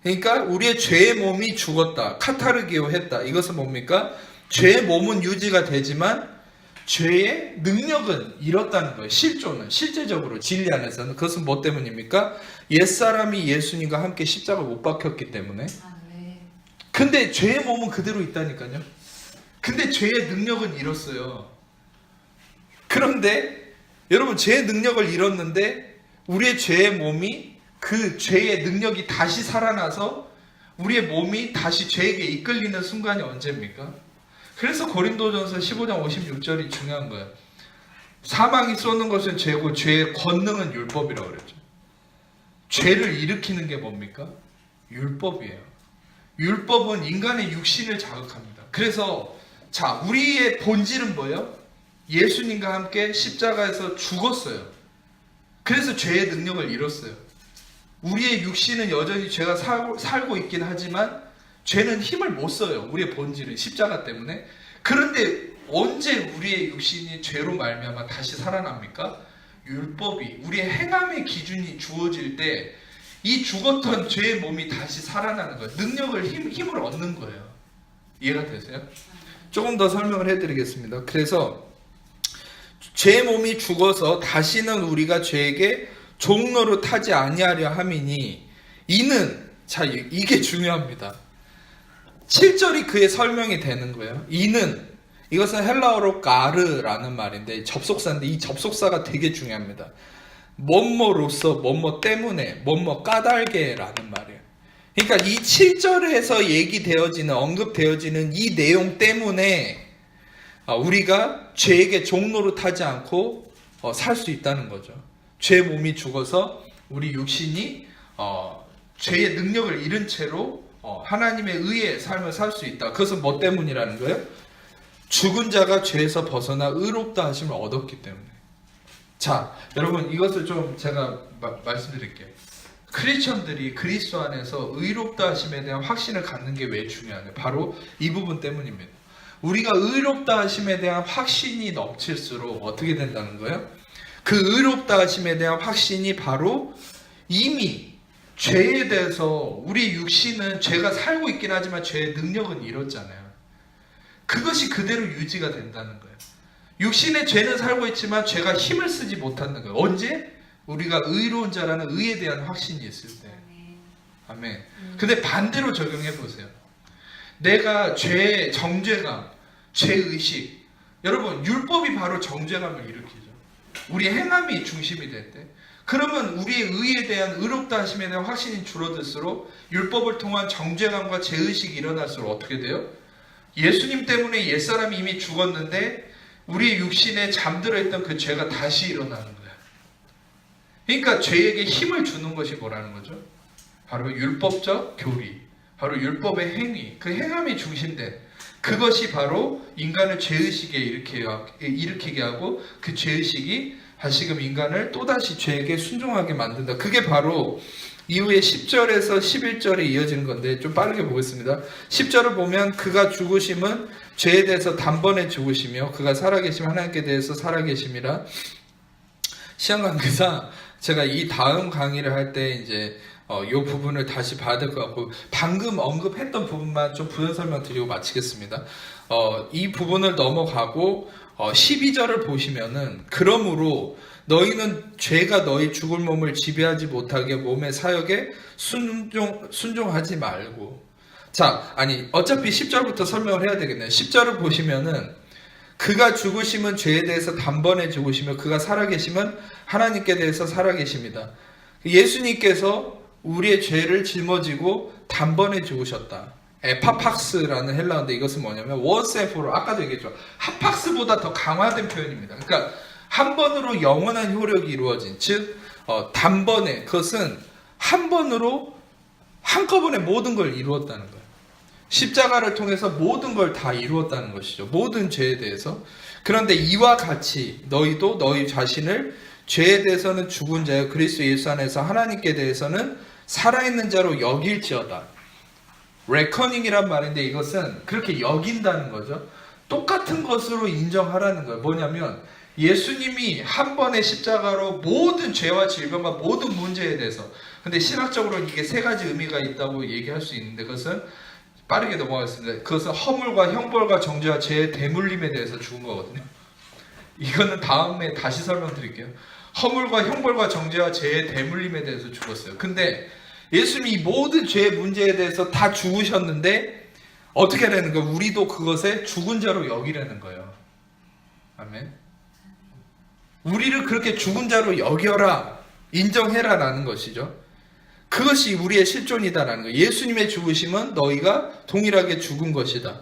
그러니까 우리의 죄의 몸이 죽었다. 카타르기오 했다. 이것은 뭡니까? 죄의 몸은 유지가 되지만 죄의 능력은 잃었다는 거예요. 실존은, 실제적으로 진리 안에서는. 그것은 뭐 때문입니까? 옛사람이 예수님과 함께 십자가를 못 박혔기 때문에. 근데 죄의 몸은 그대로 있다니까요. 근데 죄의 능력은 잃었어요. 그런데 여러분, 죄의 능력을 잃었는데 우리의 죄의 몸이, 그 죄의 능력이 다시 살아나서 우리의 몸이 다시 죄에게 이끌리는 순간이 언제입니까? 그래서 고린도전서 15장 56절이 중요한 거예요. 사망이 쏟는 것은 죄고 죄의 권능은 율법이라고 그랬죠. 죄를 일으키는 게 뭡니까? 율법이에요. 율법은 인간의 육신을 자극합니다. 그래서 자, 우리의 본질은 뭐예요? 예수님과 함께 십자가에서 죽었어요. 그래서 죄의 능력을 잃었어요. 우리의 육신은 여전히 죄가 살고 있긴 하지만 죄는 힘을 못 써요. 우리의 본질은 십자가 때문에. 그런데 언제 우리의 육신이 죄로 말미암아 다시 살아납니까? 율법이, 우리의 행함의 기준이 주어질 때 이 죽었던 죄의 몸이 다시 살아나는 거예요. 능력을, 힘을 얻는 거예요. 이해가 되세요? 조금 더 설명을 해드리겠습니다. 그래서 죄의 몸이 죽어서 다시는 우리가 죄에게 종노릇하지 아니하려 함이니, 이는, 자, 이게 중요합니다. 7절이 그의 설명이 되는 거예요. 이는, 이것은 헬라어로 가르라는 말인데 접속사인데, 이 접속사가 되게 중요합니다. 뭐뭐로서, 뭐뭐 때문에, 뭐뭐 까닭에라는 말이에요. 그러니까 이 7절에서 얘기되어지는, 언급되어지는 이 내용 때문에 우리가 죄에게 종노릇하지 않고 살 수 있다는 거죠. 죄의 몸이 죽어서 우리 육신이 죄의 능력을 잃은 채로 하나님의 의의 삶을 살 수 있다. 그것은 뭐 때문이라는 거예요? 죽은 자가 죄에서 벗어나 의롭다 하심을 얻었기 때문에. 자, 여러분, 이것을 좀 제가 말씀드릴게요. 크리스천들이 그리스도 안에서 의롭다 하심에 대한 확신을 갖는 게 왜 중요하냐? 바로 이 부분 때문입니다. 우리가 의롭다 하심에 대한 확신이 넘칠수록 어떻게 된다는 거예요? 그 의롭다 하심에 대한 확신이 바로 이미 죄에 대해서 우리 육신은 죄가 살고 있긴 하지만 죄의 능력은 잃었잖아요. 그것이 그대로 유지가 된다는 거예요. 육신의 죄는 살고 있지만 죄가 힘을 쓰지 못하는 거예요. 언제? 우리가 의로운 자라는 의에 대한 확신이 있을 때. 아멘. 근데 반대로 적용해 보세요. 내가 죄의 정죄감, 죄의식. 여러분, 율법이 바로 정죄감을 일으키죠. 우리 행함이 중심이 될 때. 그러면 우리의 의에 대한 의롭다 하심에 대한 확신이 줄어들수록 율법을 통한 정죄감과 죄의식이 일어날수록 어떻게 돼요? 예수님 때문에 옛사람이 이미 죽었는데 우리의 육신에 잠들어 있던 그 죄가 다시 일어나는 거예요. 그러니까 죄에게 힘을 주는 것이 뭐라는 거죠? 바로 율법적 교리, 바로 율법의 행위, 그 행함이 중심된 그것이 바로 인간을 죄의식에 일으키게 하고 그 죄의식이 다시금 인간을 또다시 죄에게 순종하게 만든다. 그게 바로 이후에 10절에서 11절에 이어지는 건데 좀 빠르게 보겠습니다. 10절을 보면 그가 죽으심은 죄에 대해서 단번에 죽으시며 그가 살아계심 하나님께 대해서 살아계심이라. 시간관계상 제가 이 다음 강의를 할 때 이제 이 부분을 다시 봐야 될 것 같고 방금 언급했던 부분만 좀 부연 설명 드리고 마치겠습니다. 이 부분을 넘어가고 12절을 보시면은 그러므로 너희는 죄가 너희 죽을 몸을 지배하지 못하게 몸의 사역에 순종하지 말고. 자, 아니 어차피 10절부터 설명을 해야 되겠네요. 10절을 보시면은 그가 죽으심은 죄에 대해서 단번에 죽으시며 그가 살아계심은 하나님께 대해서 살아계십니다. 예수님께서 우리의 죄를 짊어지고 단번에 죽으셨다. 에파팍스라는 헬라어인데 이것은 뭐냐면 once and for all, 아까도 얘기했죠. 하팍스보다 더 강화된 표현입니다. 그러니까 한 번으로 영원한 효력이 이루어진, 즉 단번에, 그것은 한 번으로 한꺼번에 모든 걸 이루었다는 거예요. 십자가를 통해서 모든 걸 다 이루었다는 것이죠. 모든 죄에 대해서. 그런데 이와 같이 너희도 너희 자신을 죄에 대해서는 죽은 자요 그리스도 예수 안에서 하나님께 대해서는 살아있는 자로 여길지어다. 레커닝이란 말인데 이것은 그렇게 여긴다는 거죠. 똑같은 것으로 인정하라는 거예요. 뭐냐면 예수님이 한 번의 십자가로 모든 죄와 질병과 모든 문제에 대해서, 근데 신학적으로는 이게 세 가지 의미가 있다고 얘기할 수 있는데 그것은 빠르게 넘어가겠습니다. 그것은 허물과 형벌과 정죄와 죄의 대물림에 대해서 죽은 거거든요. 이거는 다음에 다시 설명드릴게요. 허물과 형벌과 정죄와 죄의 대물림에 대해서 죽었어요. 근데 예수님이 모든 죄의 문제에 대해서 다 죽으셨는데 어떻게 하라는 거예요? 우리도 그것에 죽은 자로 여기라는 거예요. 아멘. 우리를 그렇게 죽은 자로 여겨라, 인정해라 라는 것이죠. 그것이 우리의 실존이다라는 거예요. 예수님의 죽으심은 너희가 동일하게 죽은 것이다.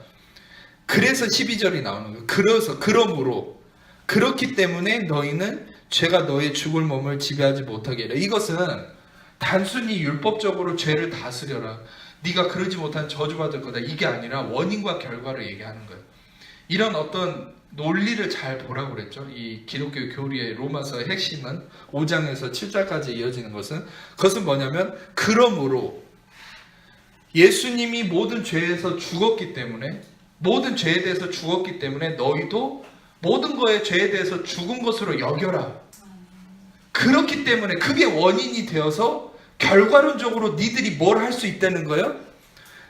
그래서 12절이 나오는 거예요. 그러므로 그렇기 때문에 너희는 죄가 너의 죽을 몸을 지배하지 못하게 해라. 이것은 단순히 율법적으로 죄를 다스려라, 네가 그러지 못한 저주받을 거다, 이게 아니라 원인과 결과를 얘기하는 거예요. 이런 어떤 논리를 잘 보라고 그랬죠. 이 기독교 교리의 로마서의 핵심은 5장에서 7장까지 이어지는 그것은 뭐냐면 그러므로 예수님이 모든 죄에서 죽었기 때문에, 모든 죄에 대해서 죽었기 때문에 너희도 모든 거에 죄에 대해서 죽은 것으로 여겨라. 그렇기 때문에 그게 원인이 되어서 결과론적으로 니들이 뭘 할 수 있다는 거예요?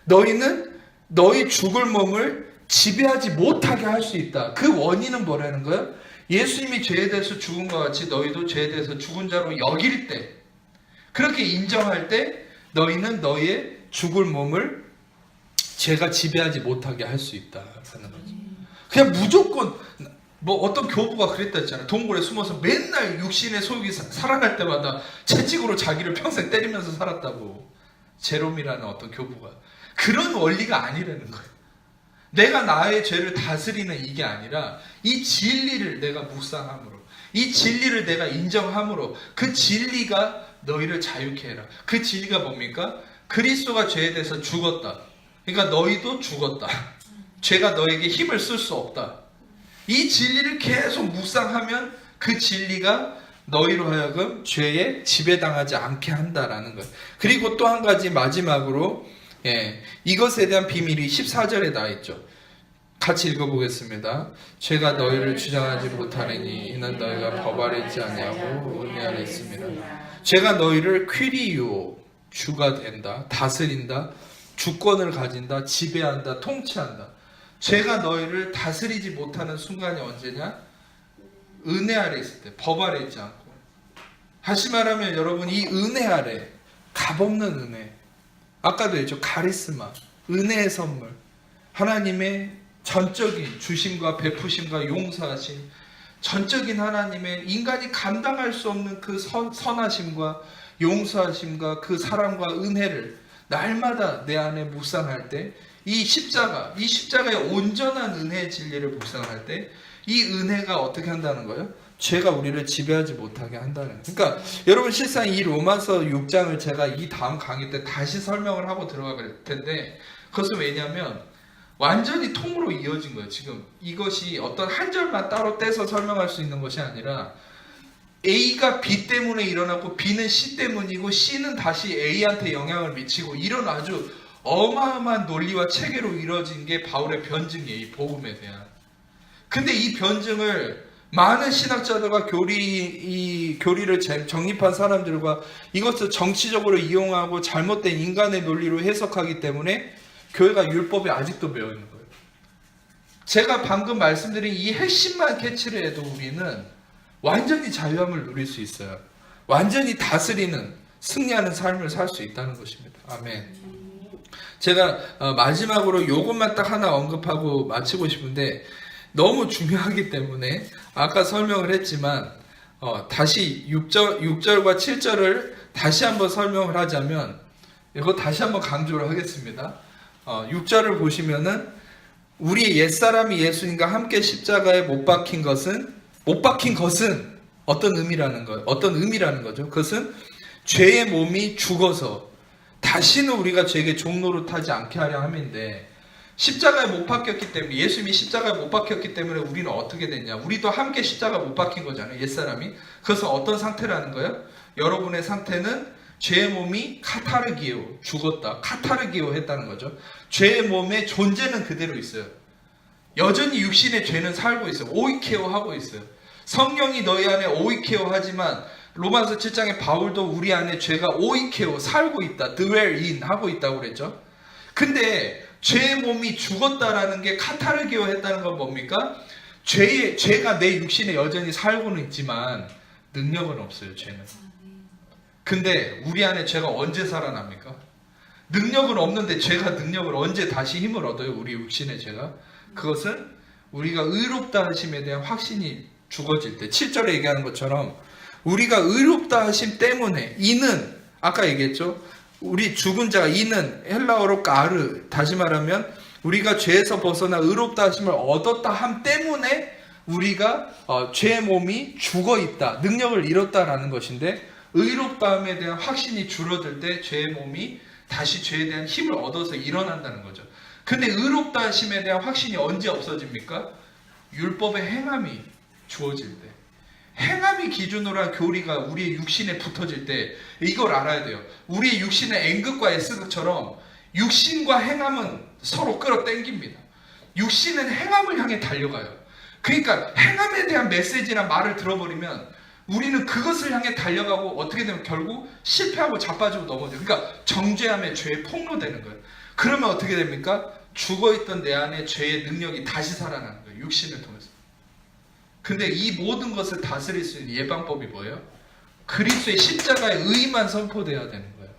너희는 너희 죽을 몸을 지배하지 못하게 할 수 있다. 그 원인은 뭐라는 거예요? 예수님이 죄에 대해서 죽은 것 같이 너희도 죄에 대해서 죽은 자로 여길 때, 그렇게 인정할 때 너희는 너희의 죽을 몸을 죄가 지배하지 못하게 할 수 있다 하는 거죠. 그냥 무조건 어떤 교부가 그랬다 했잖아요. 동굴에 숨어서 맨날 육신의 소욕이 살아날 때마다 채찍으로 자기를 평생 때리면서 살았다고. 제롬이라는 어떤 교부가. 그런 원리가 아니라는 거예요. 내가 나의 죄를 다스리는 이게 아니라 이 진리를 내가 묵상함으로, 이 진리를 내가 인정함으로 그 진리가 너희를 자유케 해라. 그 진리가 뭡니까? 그리스도가 죄에 대해서 죽었다. 그러니까 너희도 죽었다. 죄가 너에게 힘을 쓸 수 없다. 이 진리를 계속 묵상하면 그 진리가 너희로 하여금 죄에 지배당하지 않게 한다라는 것. 그리고 또 한 가지 마지막으로 이것에 대한 비밀이 14절에 나와 있죠. 같이 읽어보겠습니다. 죄가 너희를 주장하지 못하느니 이는 너희가 법 아래 있지 아니하고 은혜 아래 있습니다. 죄가 너희를 퀴리요, 주가 된다, 다스린다, 주권을 가진다, 지배한다, 통치한다. 죄가 너희를 다스리지 못하는 순간이 언제냐? 은혜 아래 있을 때, 법 아래 있지 않고. 다시 말하면 여러분, 이 은혜 아래, 값없는 은혜, 아까도 했죠, 카리스마, 은혜의 선물, 하나님의 전적인 주심과 베푸심과 용서하심, 전적인 하나님의 인간이 감당할 수 없는 그 선하심과 용서하심과 그 사랑과 은혜를 날마다 내 안에 묵상할 때, 이 십자가의 온전한 은혜의 진리를 묵상할 때 이 은혜가 어떻게 한다는 거예요? 죄가 우리를 지배하지 못하게 한다는 거예요. 그러니까 여러분, 실상 이 로마서 6장을 제가 이 다음 강의 때 다시 설명을 하고 들어갈 텐데, 그것은 왜냐하면 완전히 통으로 이어진 거예요. 지금 이것이 어떤 한 절만 따로 떼서 설명할 수 있는 것이 아니라 A가 B 때문에 일어났고 B는 C 때문이고 C는 다시 A한테 영향을 미치고, 이런 아주 어마어마한 논리와 체계로 이루어진 게 바울의 변증이에요. 이 복음에 대한. 근데 이 변증을 많은 신학자들과 교리를 정립한 사람들과 이것을 정치적으로 이용하고 잘못된 인간의 논리로 해석하기 때문에 교회가 율법에 아직도 매여 있는 거예요. 제가 방금 말씀드린 이 핵심만 캐치를 해도 우리는 완전히 자유함을 누릴 수 있어요. 완전히 다스리는, 승리하는 삶을 살 수 있다는 것입니다. 아멘. 제가 마지막으로 이것만 딱 하나 언급하고 마치고 싶은데, 너무 중요하기 때문에 아까 설명을 했지만 다시 6절과 7절을 다시 한번 설명을 하자면, 이거 다시 한번 강조를 하겠습니다. 6절을 보시면은 우리의 옛사람이 예수님과 함께 십자가에 못 박힌 것은 어떤 의미라는 거죠? 그것은 죄의 몸이 죽어서 다시는 우리가 죄에게 종노릇하지 않게 하려 함인데, 십자가에 못 박혔기 때문에, 예수님이 십자가에 못 박혔기 때문에 우리는 어떻게 됐냐? 우리도 함께 십자가에 못 박힌 거잖아요, 옛사람이. 그래서 어떤 상태라는 거예요? 여러분의 상태는 죄의 몸이 카타르기오, 죽었다, 카타르기오 했다는 거죠. 죄의 몸의 존재는 그대로 있어요. 여전히 육신의 죄는 살고 있어요. 오이케오 하고 있어요. 성령이 너희 안에 오이케오 하지만, 로마서 7장에 바울도 우리 안에 죄가 오이케오 살고 있다, dwell in 하고 있다고 그랬죠. 근데 죄의 몸이 죽었다라는 게 카타르기오 했다는 건 뭡니까? 죄가 내 육신에 여전히 살고는 있지만 능력은 없어요, 죄는. 근데 우리 안에 죄가 언제 살아납니까? 능력은 없는데 죄가 능력을 언제 다시 힘을 얻어요, 우리 육신의 죄가? 그것은 우리가 의롭다 하심에 대한 확신이 죽어질 때, 7절에 얘기하는 것처럼 우리가 의롭다 하심 때문에, 이는 아까 얘기했죠, 우리 죽은 자가, 이는 헬라어로 까르, 다시 말하면 우리가 죄에서 벗어나 의롭다 하심을 얻었다 함 때문에 우리가 죄의 몸이 죽어 있다, 능력을 잃었다라는 것인데, 의롭다함에 대한 확신이 줄어들 때 죄의 몸이 다시 죄에 대한 힘을 얻어서 일어난다는 거죠. 근데 의롭다 하심에 대한 확신이 언제 없어집니까? 율법의 행함이 주어질 때, 행함이 기준으로 한 교리가 우리의 육신에 붙어질 때, 이걸 알아야 돼요. 우리의 육신의 N극과 S극처럼 육신과 행함은 서로 끌어당깁니다. 육신은 행함을 향해 달려가요. 그러니까 행함에 대한 메시지나 말을 들어버리면 우리는 그것을 향해 달려가고 어떻게 되면 결국 실패하고 자빠지고 넘어져요. 그러니까 정죄함의 죄에 폭로되는 거예요. 그러면 어떻게 됩니까? 죽어있던 내 안에 죄의 능력이 다시 살아나는 거예요, 육신을 통해서. 근데 이 모든 것을 다스릴 수 있는 예방법이 뭐예요? 그리스도의 십자가의 의만 선포되어야 되는 거예요.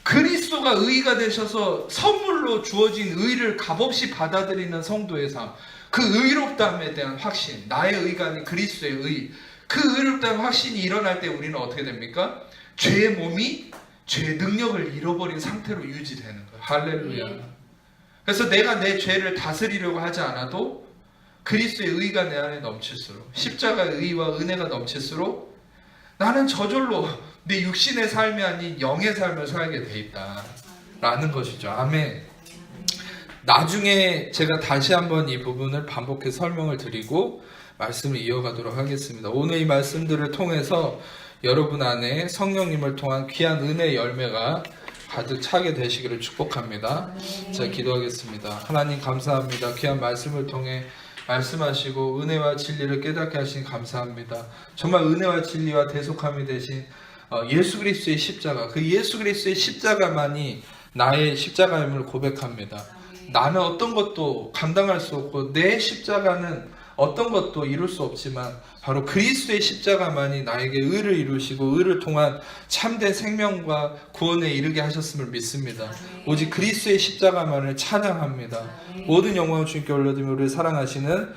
그리스도가 의가 되셔서 선물로 주어진 의를 값없이 받아들이는 성도의 삶, 그 의롭다함에 대한 확신, 나의 의가 아닌 그리스도의 의, 그 의롭다함 확신이 일어날 때 우리는 어떻게 됩니까? 죄의 몸이 죄의 능력을 잃어버린 상태로 유지되는 거예요. 할렐루야. 그래서 내가 내 죄를 다스리려고 하지 않아도 그리스도의 의가 내 안에 넘칠수록, 십자가의 의와 은혜가 넘칠수록 나는 저절로 내 육신의 삶이 아닌 영의 삶을 살게 돼 있다라는 것이죠. 아멘. 나중에 제가 다시 한번 이 부분을 반복해서 설명을 드리고 말씀을 이어가도록 하겠습니다. 오늘 이 말씀들을 통해서 여러분 안에 성령님을 통한 귀한 은혜의 열매가 가득 차게 되시기를 축복합니다. 자, 기도하겠습니다. 하나님 감사합니다. 귀한 말씀을 통해 말씀하시고 은혜와 진리를 깨닫게 하신 감사합니다. 정말 은혜와 진리와 대속함이 되신 예수 그리스도의 십자가, 그 예수 그리스도의 십자가만이 나의 십자가임을 고백합니다. 나는 어떤 것도 감당할 수 없고 내 십자가는 어떤 것도 이룰 수 없지만 바로 그리스도의 십자가만이 나에게 의를 이루시고 의를 통한 참된 생명과 구원에 이르게 하셨음을 믿습니다. 오직 그리스도의 십자가만을 찬양합니다. 모든 영광을 주님께 올려드리며 우리를 사랑하시는